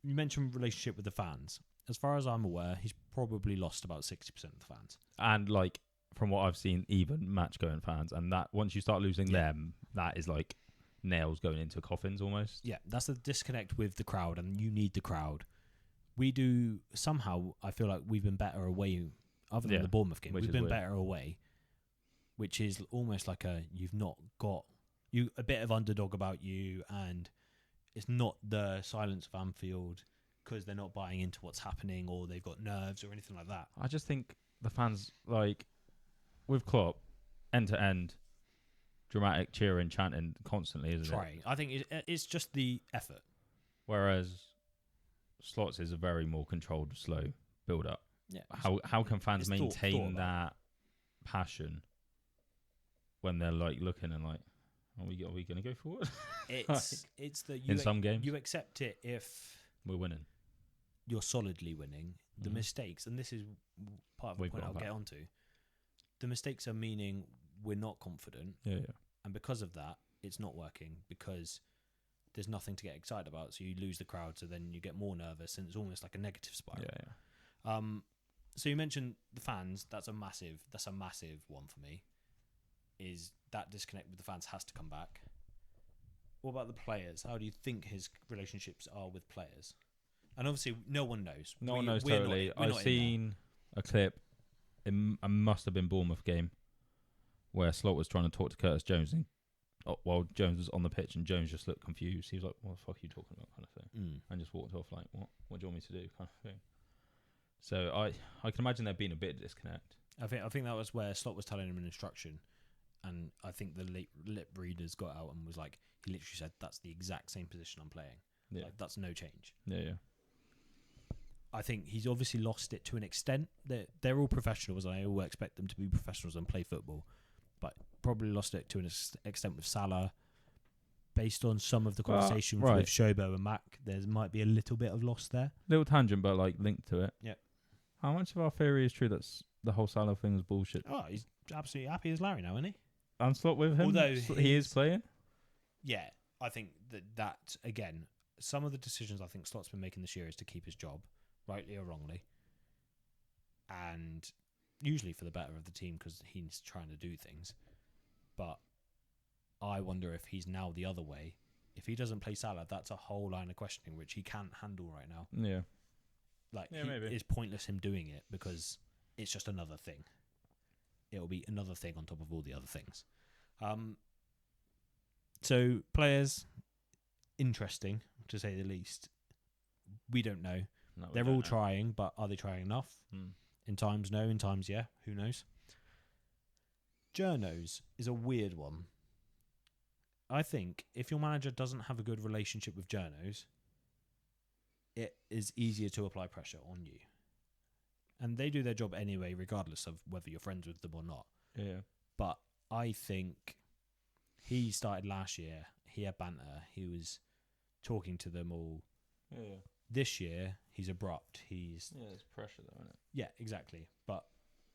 You mentioned relationship with the fans. As far as I'm aware, he's probably lost about 60% of the fans. And, like, from what I've seen, even match-going fans, and that once you start losing them, that is like nails going into coffins almost. Yeah, that's the disconnect with the crowd, and you need the crowd. We do somehow. I feel like we've been better away, other than the Bournemouth game. We've been better away. which is almost like you've not got a bit of underdog about you, and it's not the silence of Anfield because they're not buying into what's happening or they've got nerves or anything like that. I just think the fans, like, with Klopp, end to end, dramatic cheering, chanting constantly, isn't it? I think it's just the effort. Whereas Slots is a very more controlled, slow build up. Yeah. How can fans it's maintain thought that passion when they're like looking and like, are we going to go forward? It's that in some games you accept it if we're winning. You're solidly winning. The mistakes, and this is part of the point I'll get onto. The mistakes are meaning we're not confident. Yeah. And because of that, it's not working because there's nothing to get excited about. So you lose the crowd, so then you get more nervous, and it's almost like a negative spiral. Yeah. So you mentioned the fans. That's a massive one for me. Is that disconnect with the fans has to come back. What about the players? How do you think his relationships are with players? And obviously, no one knows. No one knows totally. I've seen a clip. It must have been Bournemouth game where Slot was trying to talk to Curtis Jones, and while Jones was on the pitch, and Jones just looked confused. He was like, "What the fuck are you talking about?" kind of thing, and just walked off like, "What do you want me to do?" kind of thing. So I can imagine there being a bit of disconnect. I think that was where Slot was telling him an instruction, and I think the lip readers got out and was like, he literally said, "That's the exact same position I'm playing. Yeah, like, that's no change." Yeah. I think he's obviously lost it to an extent. They're all professionals, and I all expect them to be professionals and play football, but probably lost it to an extent with Salah. Based on some of the conversations with Shobo and Mac, there might be a little bit of loss there. Little tangent, but like linked to it. Yeah. How much of our theory is true that the whole Salah thing was bullshit? Oh, he's absolutely happy as Larry now, isn't he? And Slot with him? Although he is playing? Yeah, I think that again, some of the decisions I think Slot's been making this year is to keep his job, rightly or wrongly, and usually for the better of the team because he's trying to do things. But I wonder if he's now the other way. If he doesn't play Salah, that's a whole line of questioning which he can't handle right now. Yeah. Maybe. It's pointless him doing it because it's just another thing. It'll be another thing on top of all the other things. So players, interesting to say the least. We don't know. No, They're all trying, but are they trying enough? In times, no. In times, yeah. Who knows? Journos is a weird one. I think if your manager doesn't have a good relationship with journos, it is easier to apply pressure on you. And they do their job anyway, regardless of whether you're friends with them or not. Yeah. But I think he started last year. He had banter. He was talking to them all. Yeah. This year, he's abrupt. There's pressure though, isn't it? Yeah, exactly. But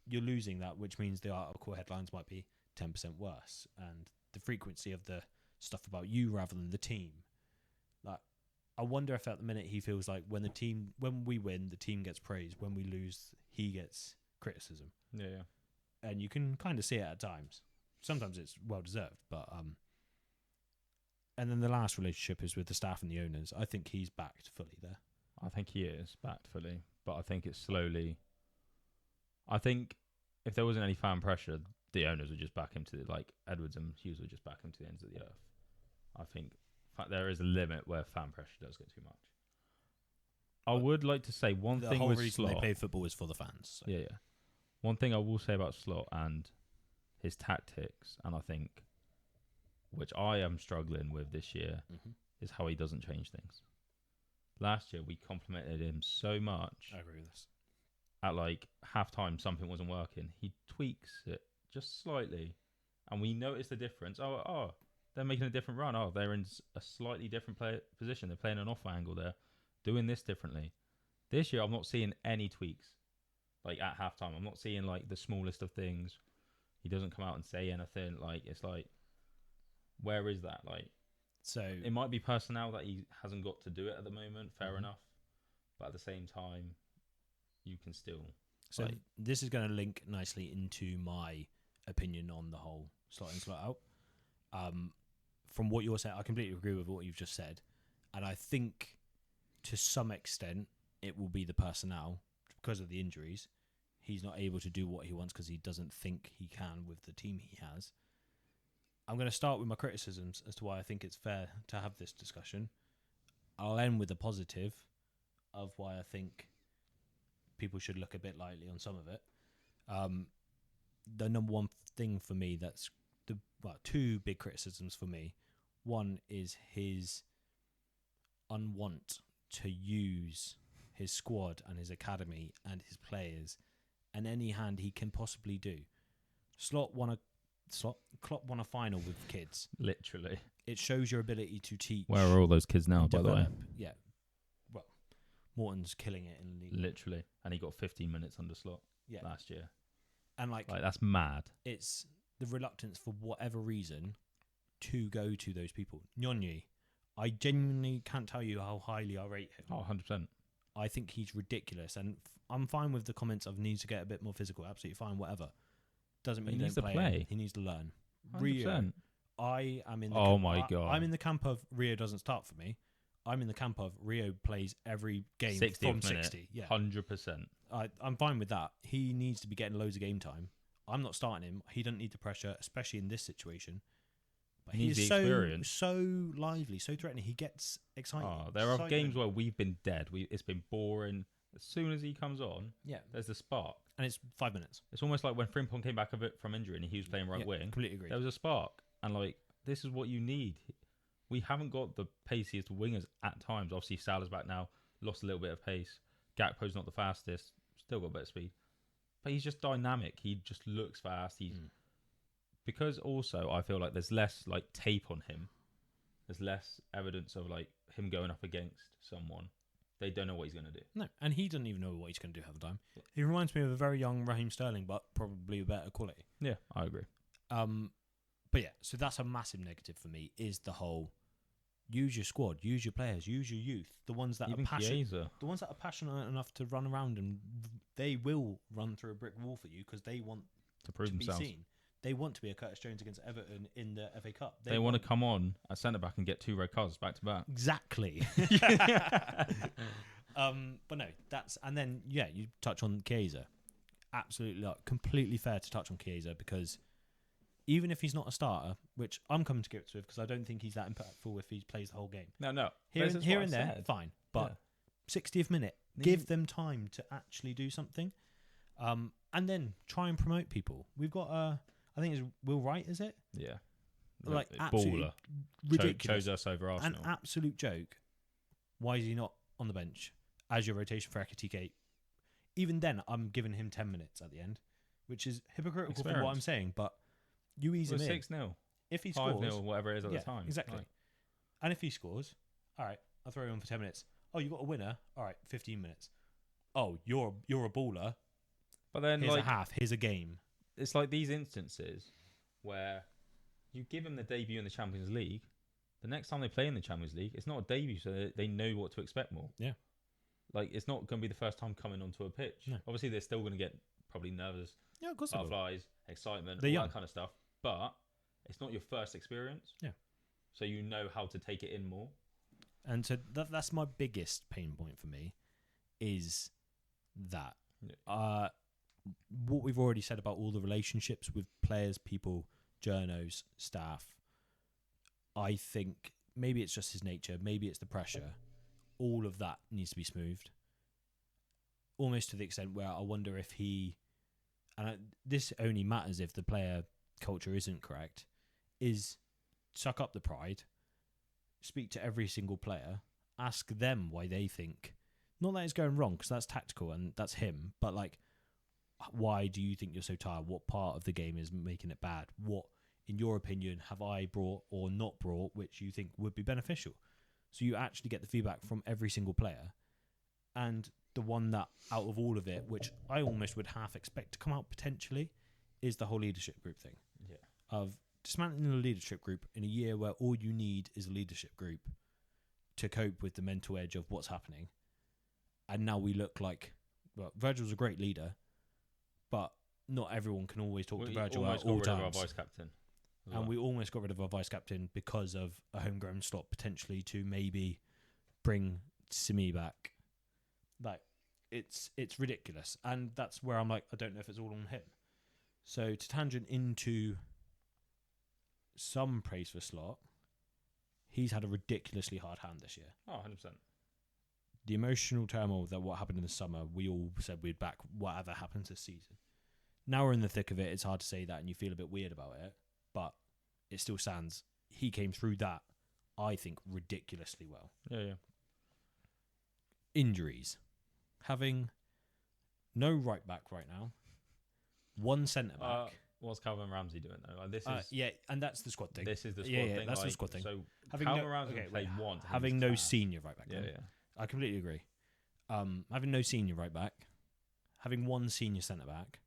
you're losing that, which means the article headlines might be 10% worse. And the frequency of the stuff about you rather than the team. Like, I wonder if at the minute he feels like when we win, the team gets praise. When we lose, he gets criticism. Yeah. And you can kind of see it at times. Sometimes it's well deserved, but and then the last relationship is with the staff and the owners. I think he's backed fully there. I think he is backed fully, but I think it's slowly. I think if there wasn't any fan pressure, the owners would just back him to like Edwards and Hughes would just back him to the ends of the earth. I think there is a limit where fan pressure does get too much. I would like to say one thing with Slot. The whole reason they play football is for the fans. So. Yeah. One thing I will say about Slot and his tactics, and I think, which I am struggling with this year, is how he doesn't change things. Last year, we complimented him so much. I agree with this. At like halftime, something wasn't working. He tweaks it just slightly, and we notice the difference. Oh, they're making a different run. Oh, they're in a slightly different position. They're playing an off angle. They're doing this differently. This year, I'm not seeing any tweaks. Like at halftime, I'm not seeing like the smallest of things. He doesn't come out and say anything. Like it's like, where is that? Like, so it might be personnel that he hasn't got to do it at the moment. Fair enough, but at the same time, you can still. So this is going to link nicely into my opinion on the whole slot in, slot out. From what you're saying, I completely agree with what you've just said, and I think to some extent it will be the personnel because of the injuries. he's not able to do what he wants because he doesn't think he can with the team he has. I'm going to start with my criticisms as to why I think it's fair to have this discussion. I'll end with the positive of why I think people should look a bit lightly on some of it. The number one thing for me that's two big criticisms for me. One is his unwant to use his squad and his academy and his players and any hand he can possibly do. Klopp won a final with kids. Literally. It shows your ability to teach. Where are all those kids now, by the way? Yeah. Well, Morton's killing it in the league. Literally. And he got 15 minutes under slot last year. And like that's mad. It's the reluctance for whatever reason to go to those people. Nyonyi, I genuinely can't tell you how highly I rate him. Oh, 100%. I think he's ridiculous. And I'm fine with the comments of needs to get a bit more physical. Absolutely fine, whatever. Doesn't mean he needs to play. He needs to learn. 100%. Rio, I am in the God. I'm in the camp of Rio doesn't start for me. I'm in the camp of Rio plays every game from 60. Yeah. 100%. I'm fine with that. He needs to be getting loads of game time. I'm not starting him. He doesn't need the pressure, especially in this situation. But he needs he's the experience. so lively, so threatening. He gets excited. There are games where we've been dead. It's been boring. As soon as he comes on, there's the spark. And it's 5 minutes. It's almost like when Frimpong came back from injury and he was playing right wing. Completely agree. There was a spark. And this is what you need. We haven't got the paciest wingers at times. Obviously, Salah's back now. Lost a little bit of pace. Gakpo's not the fastest. Still got a bit of speed. But he's just dynamic. He just looks fast. Because also I feel like there's less tape on him. There's less evidence of him going up against someone. They don't know what he's going to do. No, and he doesn't even know what he's going to do half the time. He reminds me of a very young Raheem Sterling, but probably a better quality. Yeah, I agree. But yeah, so that's a massive negative for me. Is the whole use your squad, use your players, use your youth, the ones that are passionate, the ones that are passionate enough to run around, and they will run through a brick wall for you because they want to prove themselves. Be seen. They want to be a Curtis Jones against Everton in the FA Cup. They want to come on at centre back and get 2 red cards back to back. Exactly. But no, and then you touch on Chiesa. Absolutely, completely fair to touch on Chiesa because even if he's not a starter, which I'm coming to grips with because I don't think he's that impactful if he plays the whole game. No. Here and there, fine. But 60th minute, give them time to actually do something. And then try and promote people. We've got I think it's Will Wright, is it? Yeah. Absolutely baller. Ridiculous. Chose us over Arsenal. An absolute joke. Why is he not on the bench as your rotation for Ekitike? Even then, I'm giving him 10 minutes at the end, which is hypocritical for what I'm saying, but you ease him in. 6-0. If he scores... 5-0, whatever it is at the time. Exactly. And if he scores, all right, I'll throw him on for 10 minutes. Oh, you got a winner? All right, 15 minutes. Oh, you're a baller. But then, here's a half. Here's a game. It's like these instances where you give him the debut in the Champions League. The next time they play in the Champions League, it's not a debut, so they know what to expect more. Yeah. It's not going to be the first time coming onto a pitch. No. Obviously, they're still going to get probably nervous, of course, butterflies, excitement, all that kind of stuff. But it's not your first experience. Yeah. So you know how to take it in more. And so that's my biggest pain point for me is that. Yeah. What we've already said about all the relationships with players, people, journos, staff, I think maybe it's just his nature, maybe it's the pressure. All of that needs to be smoothed. Almost to the extent where I wonder if this only matters if the player culture isn't correct, is suck up the pride, speak to every single player, ask them why they think, not that it's going wrong, because that's tactical and that's him, but why do you think you're so tired? What part of the game is making it bad? What, in your opinion, have I brought or not brought which you think would be beneficial? So you actually get the feedback from every single player. And the one that, out of all of it, which I almost would half expect to come out potentially, is the whole leadership group thing. Yeah. Of dismantling a leadership group in a year where all you need is a leadership group to cope with the mental edge of what's happening. And now we look like... Well, Virgil's a great leader, but not everyone can always talk to Virgil at all times. Got rid of our vice captain. And we almost got rid of our vice captain because of a homegrown slot potentially to maybe bring Simi back. it's ridiculous, and that's where I'm like, I don't know if it's all on him. So to tangent into some praise for Slot, he's had a ridiculously hard hand this year. Oh, 100%. The emotional turmoil that what happened in the summer, we all said we'd back whatever happens this season. Now we're in the thick of it. It's hard to say that, and you feel a bit weird about it, but it still stands. He came through that, I think, ridiculously well. Yeah. Injuries. Having no right back right now, one centre back. What's Calvin Ramsey doing though? Like, this is and that's the squad thing. This is the squad thing. thing. That's the squad thing. So having Calvin Ramsey played once. Having no senior right back. Yeah. I completely agree. Having no senior right back, having one senior centre back,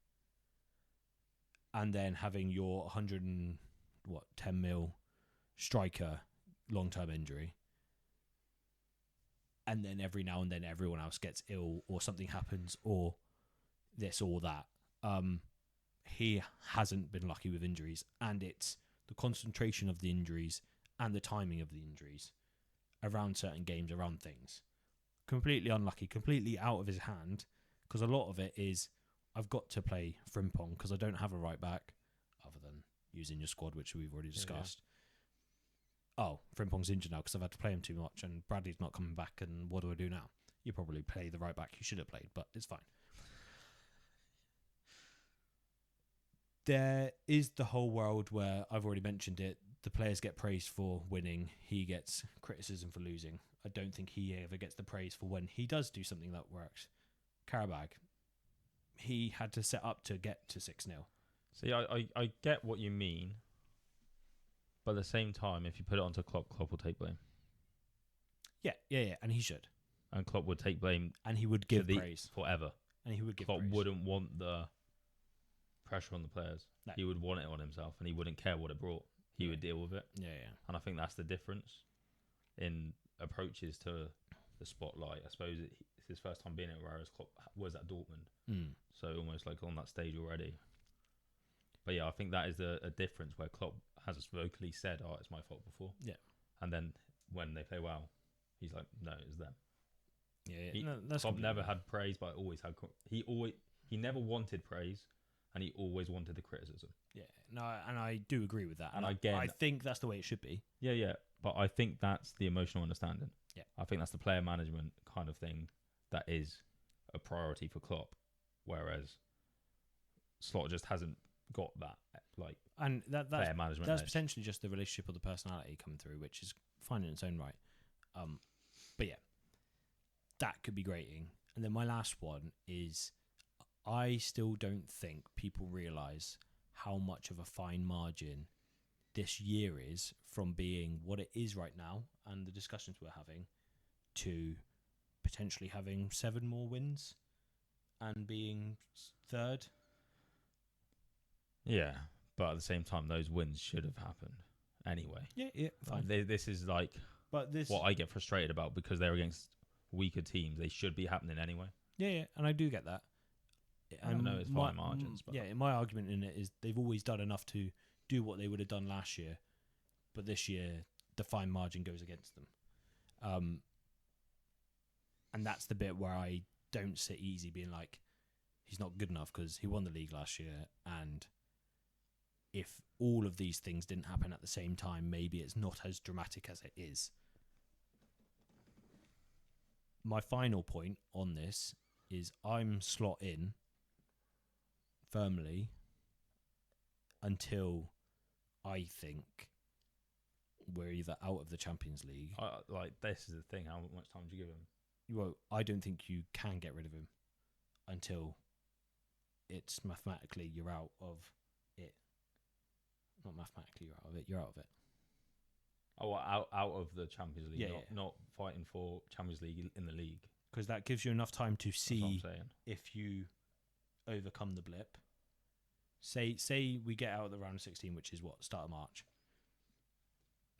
and then having your 10 mil striker long term injury, and then every now and then everyone else gets ill or something happens or this or that. He hasn't been lucky with injuries, and it's the concentration of the injuries and the timing of the injuries around certain games, around things. Completely unlucky, completely out of his hand, because a lot of it is I've got to play Frimpong because I don't have a right back other than using your squad, which we've already discussed. Yeah. Oh, Frimpong's injured now because I've had to play him too much and Bradley's not coming back, and what do I do now? You probably play the right back you should have played, but it's fine. There is the whole world where, I've already mentioned it, the players get praised for winning, he gets criticism for losing. I don't think he ever gets the praise for when he does do something that works. Qarabag, he had to set up to get to 6-0. See, I get what you mean, but at the same time, if you put it onto Klopp, Klopp will take blame. Yeah, and he should. And Klopp would take blame. And he would give praise. Forever. And he would give Klopp praise. wouldn't want the pressure on the players. No. He would want it on himself, and he wouldn't care what it brought. He would deal with it. Yeah. And I think that's the difference in approaches to the spotlight. I suppose it's his first time being it, whereas Klopp was at Dortmund. So almost like on that stage already. But yeah, I think that is a difference where Klopp has vocally said, "Oh, it's my fault before." Yeah. And then when they play well, he's like, "No, it's them." Yeah. Klopp never had praise, but he never wanted praise, and he always wanted the criticism. Yeah. No, and I do agree with that. And again, I think that's the way it should be. Yeah. But I think that's the emotional understanding. Yeah. I think that's the player management kind of thing that is a priority for Klopp, whereas Slot just hasn't got that and that's player management. That's potentially just the relationship or the personality coming through, which is fine in its own right. But yeah, that could be grating. And then my last one is, I still don't think people realise how much of a fine margin this year is from being what it is right now and the discussions we're having to potentially having 7 more wins and being third. Yeah, but at the same time, those wins should have happened anyway. Yeah, fine. This is what I get frustrated about, because they're against weaker teams. They should be happening anyway. Yeah, and I do get that. I know it's fine margins. But my argument in it is they've always done enough to do what they would have done last year, but this year the fine margin goes against them. And that's the bit where I don't sit easy being like, he's not good enough because he won the league last year, and if all of these things didn't happen at the same time, maybe it's not as dramatic as it is. My final point on this is I'm slot in firmly until I think we're either out of the Champions League. This is the thing. How much time do you give him? Well, I don't think you can get rid of him until it's mathematically you're out of it. Not mathematically you're out of it. You're out of it. Oh, out of the Champions League, Yeah, not fighting for Champions League in the league. Because that gives you enough time to see That's what I'm saying. if you overcome the blip. Say we get out of the round of 16, which is what, start of March.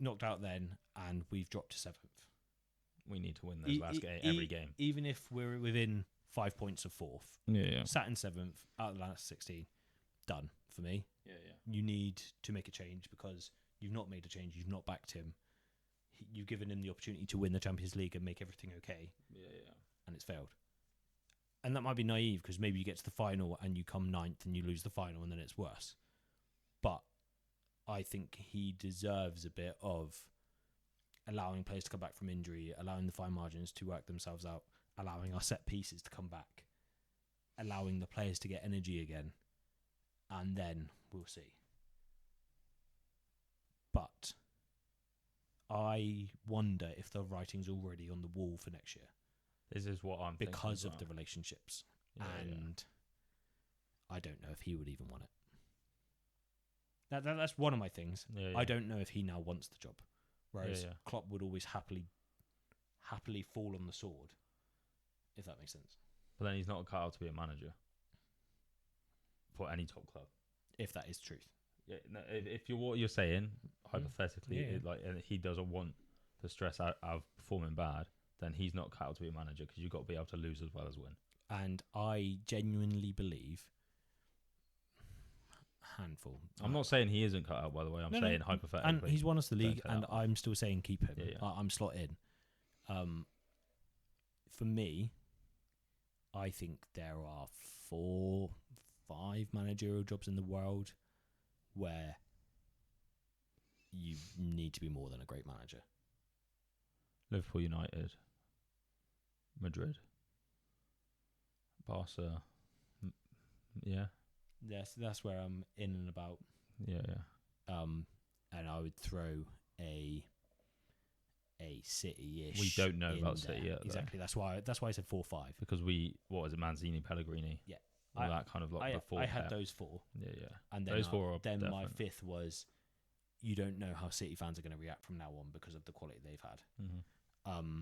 Knocked out then, and we've dropped to 7th. We need to win those last game, every game. Even if we're within 5 points of 4th. Yeah. Sat in 7th, out of the last 16. Done for me. Yeah. You need to make a change because you've not made a change. You've not backed him. You've given him the opportunity to win the Champions League and make everything okay. Yeah. And it's failed. And that might be naive because maybe you get to the final and you come ninth and you lose the final and then it's worse. But I think he deserves a bit of allowing players to come back from injury, allowing the fine margins to work themselves out, allowing our set pieces to come back, allowing the players to get energy again, and then we'll see. But I wonder if the writing's already on the wall for next year. This is what I'm thinking because as of well. the relationships. Yeah, and I don't know if he would even want it. That's one of my things. Yeah, I don't know if he now wants the job. Whereas Yeah. Klopp would always happily fall on the sword, if that makes sense. But then he's not cut out to be a manager for any top club. If that is truth. Yeah, no, if you're what you're saying, hypothetically, Yeah. And he doesn't want the stress out of performing bad, then he's not cut out to be a manager because you've got to be able to lose as well as win. And I genuinely believe handful. I'm not saying he isn't cut out, by the way. I'm saying hypothetically. And he's won us the league, cut and out. I'm still saying keep him. Yeah. I'm slot in. For me, I think there are 4, 5 managerial jobs in the world where you need to be more than a great manager. Liverpool, United, Madrid, Barca. Yeah. Yes, that's where I'm in and about. Yeah. And I would throw a City-ish. We don't know about there. City yet, though. Exactly. That's why I said 4, 5. Because what was it, Manzini, Pellegrini? Yeah. All that kind of like before. I had those 4. Yeah. And then those 4 are then my definite. 5th was you don't know how City fans are going to react from now on because of the quality they've had. Mm-hmm.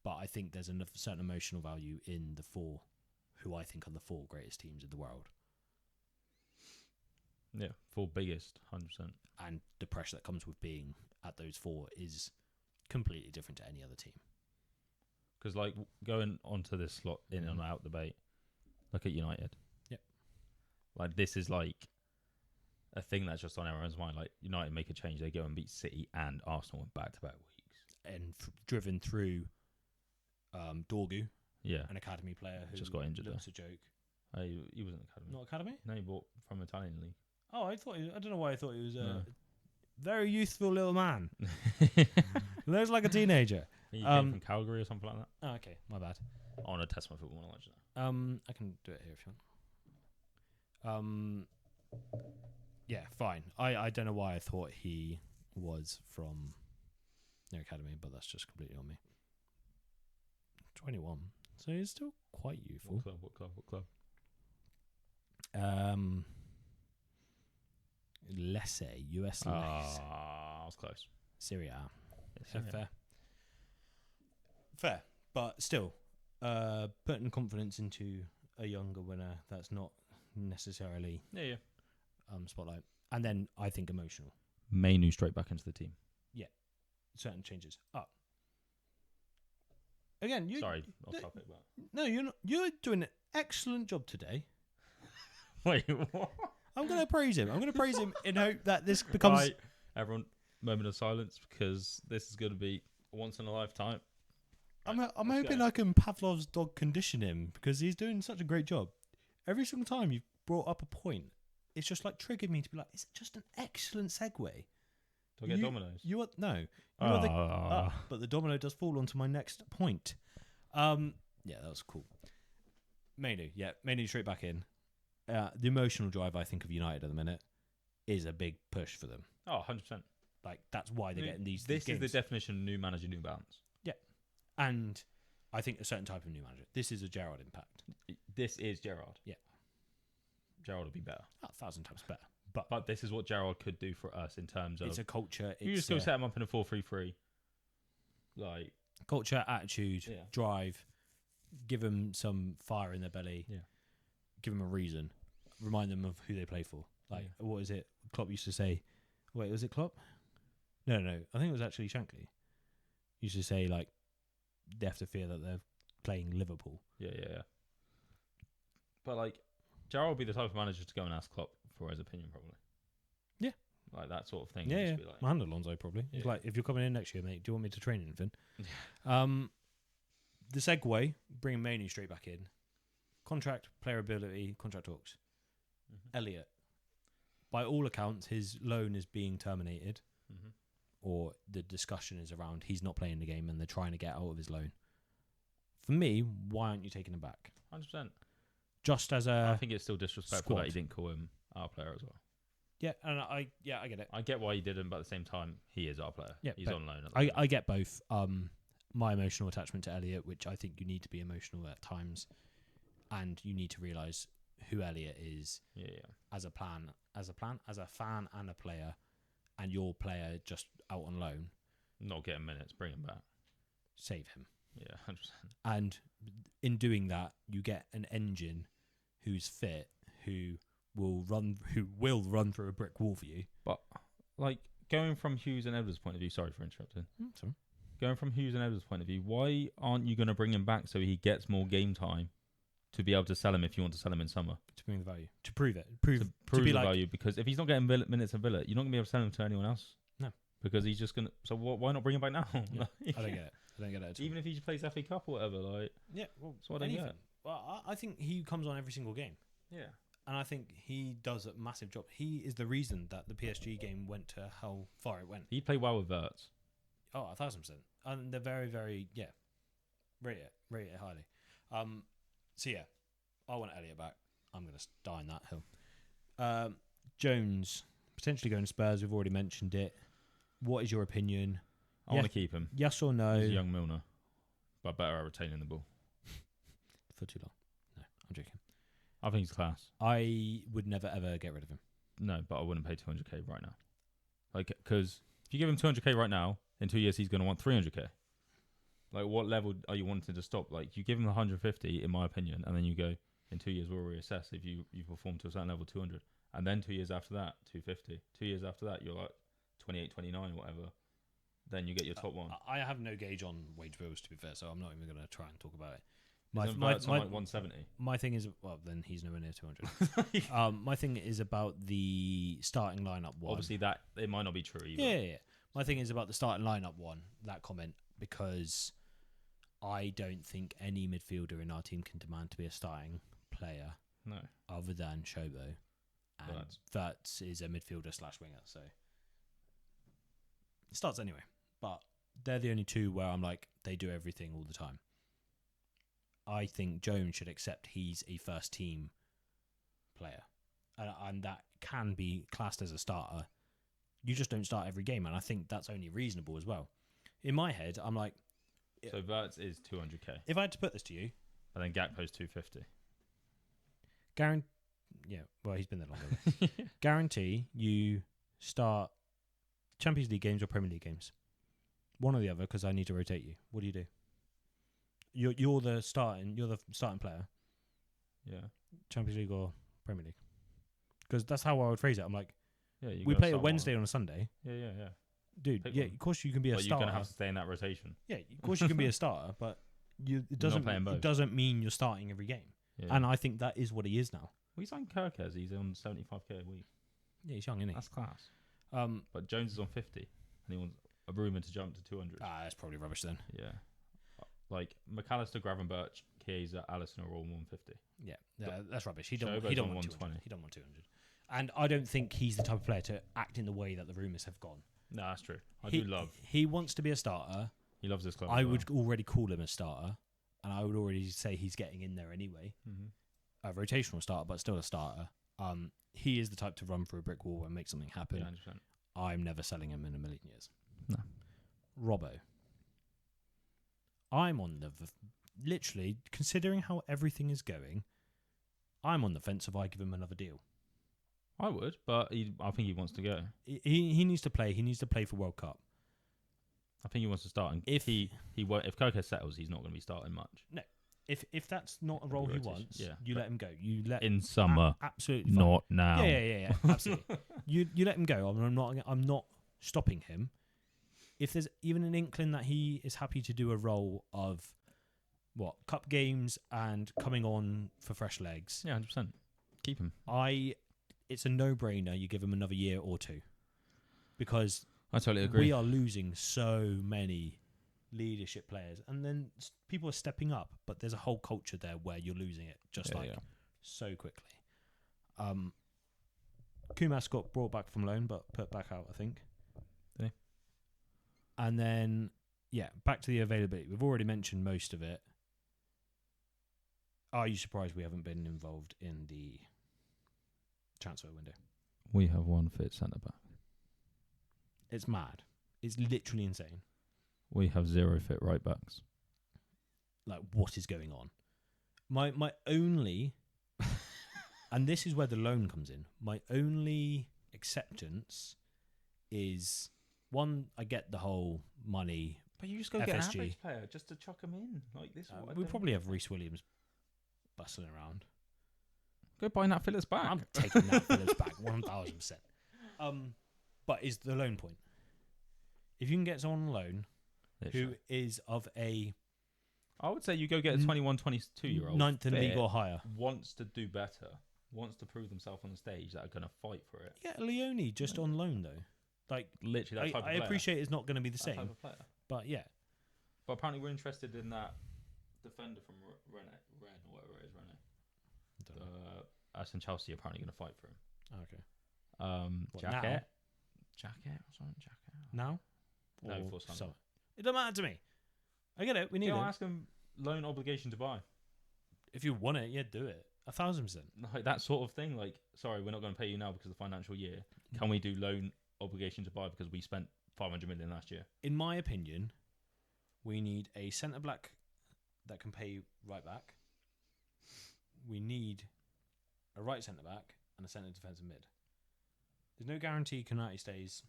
But I think there's a certain emotional value in the 4, who I think are the 4 greatest teams in the world. Yeah, 4 biggest, 100%. And the pressure that comes with being at those 4 is completely different to any other team. Because like going onto this slot in and out debate, look at United. Yep. Like this is like a thing that's just on everyone's mind. Like United make a change, they go and beat City and Arsenal in back-to-back weeks, And driven through Dorgu, yeah, an academy player who just got injured. looks a joke. He wasn't academy. Not academy? No, he bought from Italian league. Oh, I don't know why I thought he was a No. very youthful little man. Looks like a teenager. He came from Calgary or something like that. Oh, okay, my bad. On a test my football knowledge now. I can do it here if you want. Yeah, fine. I don't know why I thought he was from their academy, but that's just completely on me. 21, so he's still quite youthful. What club? Lecce, US Lecce. I was close. Serie A. Yeah, Yeah, fair, but still, putting confidence into a younger winner that's not necessarily Yeah. spotlight, and then I think emotional. Mainu straight back into the team. Certain changes up. Again, Sorry, off topic, but No, you're not. You're doing an excellent job today. wait, what? I'm going to praise him. I'm going to praise him in hope that this becomes. Right, everyone, moment of silence because this is going to be once in a lifetime. I'm Let's hoping go. I can Pavlov's dog condition him because he's doing such a great job. Every single time you've brought up a point, it's just like triggered me to be like, it's just an excellent segue. Do I get dominoes? You are no. You are but the domino does fall onto my next point. Yeah, that was cool. Mainu straight back in. The emotional drive I think of United at the minute is a big push for them. Oh, 100%. Like that's why they're getting these. This games. is the definition of new manager, new balance. And I think a certain type of new manager. This is a Gerrard impact. This is Gerrard. Yeah. Gerrard would be better. 1,000 times better. But this is what Gerrard could do for us in terms of... It's a culture. You just go set him up in a 4-3-3. Like... Culture, attitude, Yeah. drive. Give them some fire in their belly. Yeah. Give them a reason. Remind them of who they play for. Like, what is it? Klopp used to say... Wait, was it Klopp? No. I think it was actually Shankly. Used to say, like, they have to fear that they're playing Liverpool. Yeah. But, like, Gerrard would be the type of manager to go and ask Klopp for his opinion, probably. Yeah. Like, that sort of thing. Yeah. Just be like, And Alonso, probably. He's Yeah. like, if you're coming in next year, mate, do you want me to train anything? The segue, bringing Mainu straight back in. contract, player ability, contract talks. Mm-hmm. Elliot, by all accounts, his loan is being terminated, Mm-hmm. or the discussion is around he's not playing the game and they're trying to get out of his loan. For me, why aren't you taking him back? 100%. Just as I think it's still disrespectful squad. that he didn't call him our player as well. Yeah, and I get it. I get why he didn't, but at the same time, he is our player. Yeah, he's but on loan. At the moment. I get both. My emotional attachment to Elliot, which I think you need to be emotional at times, and you need to realise who Elliot is Yeah. as a fan and a player, and your player just out on loan. Not getting minutes, bring him back. Save him. Yeah, 100%. And in doing that, you get an engine who's fit, who will run through a brick wall for you. But like going from Hughes and Edwards' point of view, sorry for interrupting. Sorry. Going from Hughes and Edwards' point of view, why aren't you going to bring him back so he gets more game time to be able to sell him if you want to sell him in summer? To bring the value, to prove it, prove To be the like, value, because if he's not getting minutes at Villa, you're not going to be able to sell him to anyone else. No, because he's just going to. So why not bring him back now? Yeah. I don't get it at all. Even if he just plays FA Cup or whatever, like that's what I don't get. Well, I think he comes on every single game. Yeah. And I think he does a massive job. He is the reason that the PSG game went to how far it went. He played well with Wirtz. Oh, 1,000%. And they're very, very, rate it highly. So yeah, I want Elliot back. I'm going to die on that hill. Jones, potentially going to Spurs. We've already mentioned it. What is your opinion? I want to keep him. Yes or no? He's a young Milner, but better at retaining the ball. For too long. No, I'm joking. I think he's class. I would never, ever get rid of him. No, but I wouldn't pay 200k right now. Like, because if you give him 200k right now, in 2 years he's going to want 300k. Like, what level are you wanting to stop? Like, you give him 150, in my opinion, and then you go, in 2 years we'll reassess if you perform to a certain level, 200. And then 2 years after that, 250. 2 years after that, you're like 28, 29, whatever. Then you get your top one. I have no gauge on wage bills, to be fair, so I'm not even going to try and talk about it. My like 170. My thing is, well, then he's nowhere near 200. My thing is about the starting lineup one. Obviously, that it might not be true either. Yeah. My thing is about the starting lineup one, that comment, because I don't think any midfielder in our team can demand to be a starting player. No. Other than Shobo. And Wirtz is a midfielder / winger, so it starts anyway. But they're the only two where I'm like, they do everything all the time. I think Jones should accept he's a first team player, and that can be classed as a starter. You just don't start every game, and I think that's only reasonable as well. In my head, I'm like, so Wirtz is 200k. If I had to put this to you, and then Gakpo's 250. Well, he's been there longer. Guarantee you start Champions League games or Premier League games, one or the other, because I need to rotate you. What do you do? You're the starting player. Yeah. Champions League or Premier League, because that's how I would phrase it. I'm like, we play a Wednesday on a Sunday. Yeah. Dude, Pick one. Of course you can be a starter. You're gonna have to stay in that rotation. Yeah, of course you can be a starter, but it doesn't mean you're starting every game. Yeah. And I think that is what he is now. We signed Kirkez. He's on 75k a week. Yeah, he's young, isn't he? That's class. But Jones is on 50, and he wants a rumour to jump to 200. That's probably rubbish then. Yeah. Like McAllister, Gravenberch, Chiesa, Allison are all 150. Yeah, that's rubbish. He don't want 120. 200. He don't want 200. And I don't think he's the type of player to act in the way that the rumours have gone. No, that's true. He wants to be a starter. He loves this club. I would already call him a starter, and I would already say he's getting in there anyway. Mm-hmm. A rotational starter, but still a starter. He is the type to run through a brick wall and make something happen. Yeah, 100%. I'm never selling him in a million years. No. Robbo. I'm on the literally, considering how everything is going, I'm on the fence if I give him another deal. I would, but I think he wants to go. He needs to play. He needs to play for World Cup. I think he wants to start. And if Kirkez settles, he's not going to be starting much. No. If that's not a role he wants, you let him go. You let in summer, absolutely fine. not now. Yeah, absolutely. you let him go. I'm not stopping him. If there's even an inkling that he is happy to do a role of cup games and coming on for fresh legs, 100%, keep him. It's a no-brainer. You give him another year or two, because I totally agree. We are losing so many leadership players, and then people are stepping up, but there's a whole culture there where you're losing it so quickly. Kumas got brought back from loan, but put back out, I think. Did he? And then, back to the availability. We've already mentioned most of it. Are you surprised we haven't been involved in the transfer window? We have one fit centre back. It's mad. It's literally insane. We have 0 fit right backs. Like, what is going on? My only, and this is where the loan comes in. My only acceptance is, one, I get the whole money. But you just go FSG. get an average player just to chuck him in like this. We'll probably have Reece Williams bustling around. Go buy Nat Phillips back. I'm taking Nat Phillips back 1,000%. But is the loan point? If you can get someone on loan who is of a... I would say you go get a 21, 22-year-old. 9th in league or higher. Wants to do better. Wants to prove themselves on the stage that are going to fight for it. Yeah, Leone just on loan, though. Like, literally, that type of player. I appreciate it's not going to be the that same. Type of player. But, yeah. But apparently we're interested in that defender from Ren or whatever it is, us and Chelsea are apparently going to fight for him. Oh, okay. Jacket or something? Jacket? Now? No, for summer. It doesn't matter to me. I get it. We need it. Ask him loan obligation to buy. If you want it, do it. 1,000%. Like that sort of thing. Like, sorry, we're not going to pay you now because of the financial year. Can we do loan obligation to buy because we spent 500 million last year? In my opinion, we need a centre back that can pay right back. We need a right centre back and a centre defensive mid. There's no guarantee Konate stays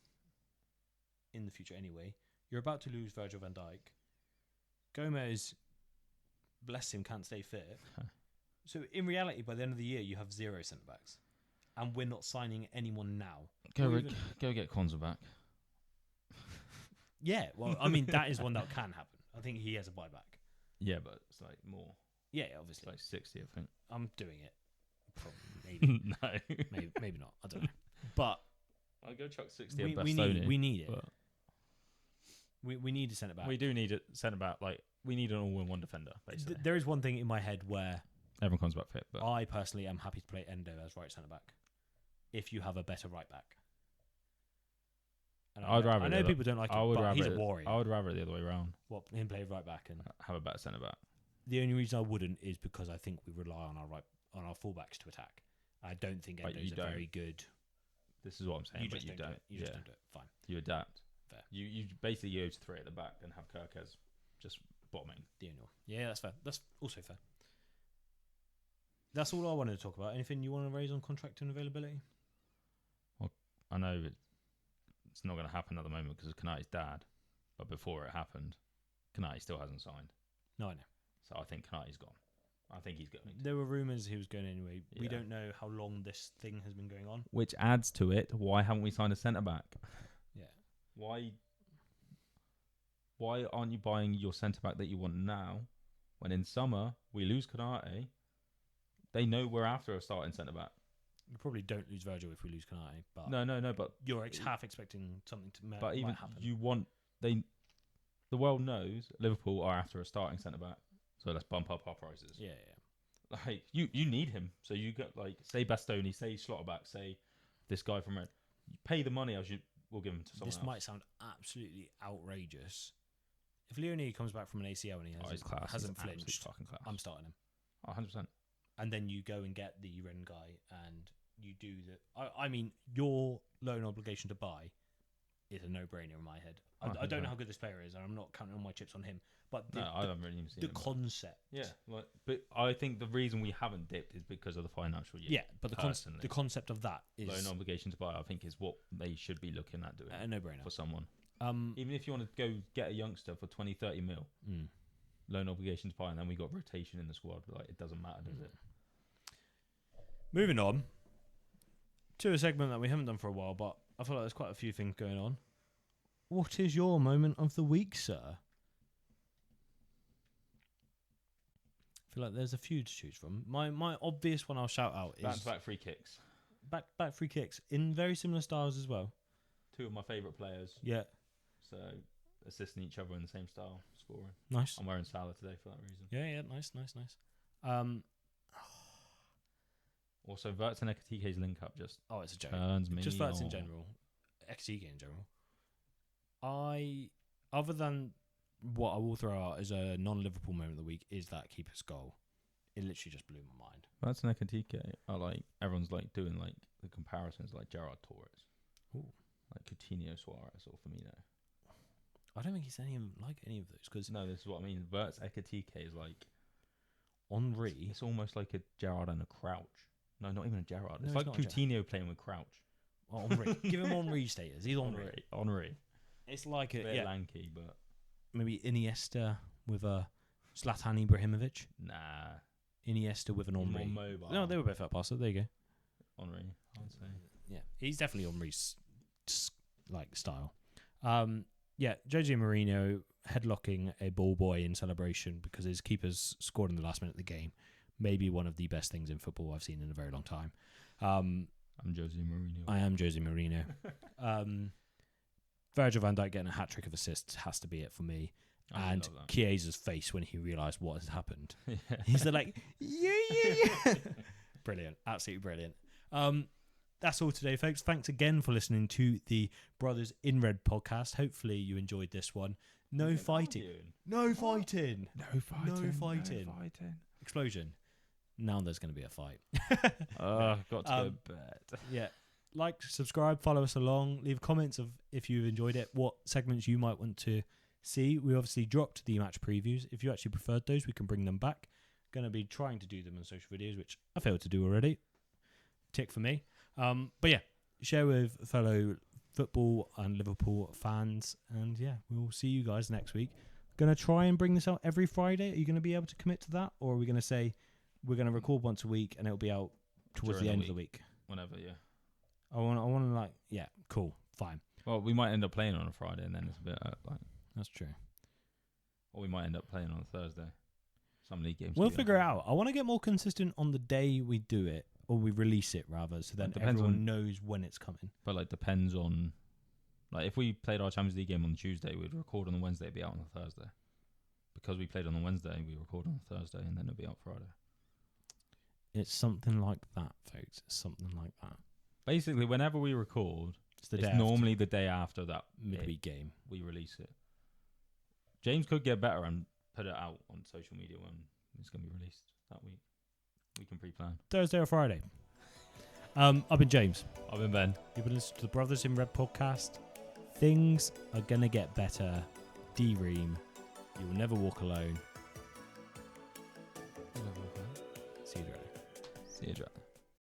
in the future anyway. You're about to lose Virgil van Dijk. Gomez, bless him, can't stay fit. So in reality, by the end of the year, you have 0 centre backs, and we're not signing anyone now. Go get Konza back. Yeah, well, I mean that is one that can happen. I think he has a buyback. Yeah, but it's like more. Yeah, obviously. It's like 60, I think. I'm doing it. Probably, maybe. No. maybe not. I don't know. But I'll go chuck 60 at we need it. But we need a centre back. We do need a centre back. Like, we need an all-in-one defender, basically. There is one thing in my head where everyone comes back fit. But I personally am happy to play Endo as right centre back if you have a better right back. And I know people don't like it, but he's a warrior. I would rather it the other way around. What, him play right back and have a better centre back? The only reason I wouldn't is because I think we rely on our fullbacks to attack. I don't think Endo's a very good. This is what I'm saying. You just don't do it. You just don't do it. Fine. You adapt. Fair. You basically go to 3 at the back and have Kirkes just bombing. Yeah, that's fair. That's also fair. That's all I wanted to talk about. Anything you want to raise on contract and availability? Well, I know it's not going to happen at the moment because of Konate's dad, but before it happened, Konate still hasn't signed. No, I know. So I think Konate's gone. I think he's going. There were rumours he was going anyway. Yeah. We don't know how long this thing has been going on. Which adds to it. Why haven't we signed a centre back? Yeah. Why aren't you buying your centre back that you want now? When in summer we lose Konate, they know we're after a starting centre back. We probably don't lose Virgil if we lose Konate, but no. But you're half expecting something to but even happen. You want the world knows Liverpool are after a starting centre back. So let's bump up our prices. Yeah. Like you need him. So you get like say Bastoni, say Schlotterback, say this guy from Red. You pay the money, we'll give him to someone else. This might sound absolutely outrageous. If Leone comes back from an ACL and he hasn't flinched, I'm starting him. 100%. And then you go and get the Ren guy, and you do the. I mean, your loan obligation to buy is a no-brainer in my head. I don't know how good this player is, and I'm not counting all my chips on him. But I haven't really even seen the concept. Yeah, but I think the reason we haven't dipped is because of the financial year. Yeah, but the concept of that is loan obligation to buy. I think is what they should be looking at doing. A no-brainer for someone. Even if you want to go get a youngster for 20-30 mil, loan obligation to buy, and then we got rotation in the squad. Like it doesn't matter, does it? Moving on to a segment that we haven't done for a while, but I feel like there's quite a few things going on. What is your moment of the week, sir? I feel like there's a few to choose from. My obvious one I'll shout out is back-to-back free kicks. Back free kicks in very similar styles as well. 2 of my favourite players. Yeah. So assisting each other in the same style. scoring. Nice. I'm wearing Salah today for that reason. Yeah, nice. Also, Verts and Ekatike's link up just It's a joke. turns me Just Verts in on. general. XG in general. Other than what I will throw out as a non-Liverpool moment of the week is that keeper's goal. It literally just blew my mind. Verts and Ekatike are like, everyone's like doing like the comparisons like Gerard Torres. Ooh. Like Coutinho, Suarez, or Firmino. I don't think he's any of those because No, this is what I mean. Verts Ekatike is like Henri. It's almost like a Gerrard and a Crouch. No, not even a Gerrard. No, It's it's like not a Coutinho playing with Crouch. Henri. Give him Henri status. He's Henri. It's like A bit lanky, but maybe Iniesta with a Zlatan Ibrahimovic. nah. Iniesta with an He's Henri. more mobile. No, they were both up passer. There you go. Henri, I'd say. Yeah, he's definitely Henri's like style. Jose Mourinho headlocking a ball boy in celebration because his keeper's scored in the last minute of the game. Maybe one of the best things in football I've seen in a very long time. I'm Jose Mourinho. I am Jose Mourinho. Virgil van Dijk getting a hat-trick of assists has to be it for me. And Chiesa's face when he realised what has happened. He's like, yeah. Brilliant. Absolutely brilliant. That's all today, folks. Thanks again for listening to the Brothers in Red podcast. Hopefully you enjoyed this one. No fighting. Explosion. Now there's going to be a fight. Got to go to bed. Yeah. Like, subscribe, follow us along. Leave comments of if you've enjoyed it, what segments you might want to see. We obviously dropped the match previews. If you actually preferred those, we can bring them back. Going to be trying to do them on social videos, which I failed to do already. Tick for me. But yeah, share with fellow football and Liverpool fans. And yeah, we'll see you guys next week. Going to try and bring this out every Friday. Are you going to be able to commit to that? Or are we going to say we're going to record once a week and it'll be out towards the end of the week? Whenever, yeah. I want to yeah, cool, fine. Well, we might end up playing on a Friday and then it's a bit That's true. Or we might end up playing on a Thursday. Some league games. We'll figure it out. I want to get more consistent on the day we do it, or we release it rather, so that everyone knows when it's coming. But depends on, if we played our Champions League game on Tuesday, we'd record on the Wednesday, it'd be out on the Thursday. Because we played on the Wednesday, we record on the Thursday, and then it'll be out Friday. It's something like that, folks. It's something like that. Basically, whenever we record, it's normally the day after that midweek game. We release it. James could get better and put it out on social media when it's going to be released that week. We can pre-plan. Thursday or Friday. I've been James. I've been Ben. You've been listening to the Brothers in Red podcast. Things are going to get better. D-Ream. You will never walk alone. See you, Dre. See you, Dre.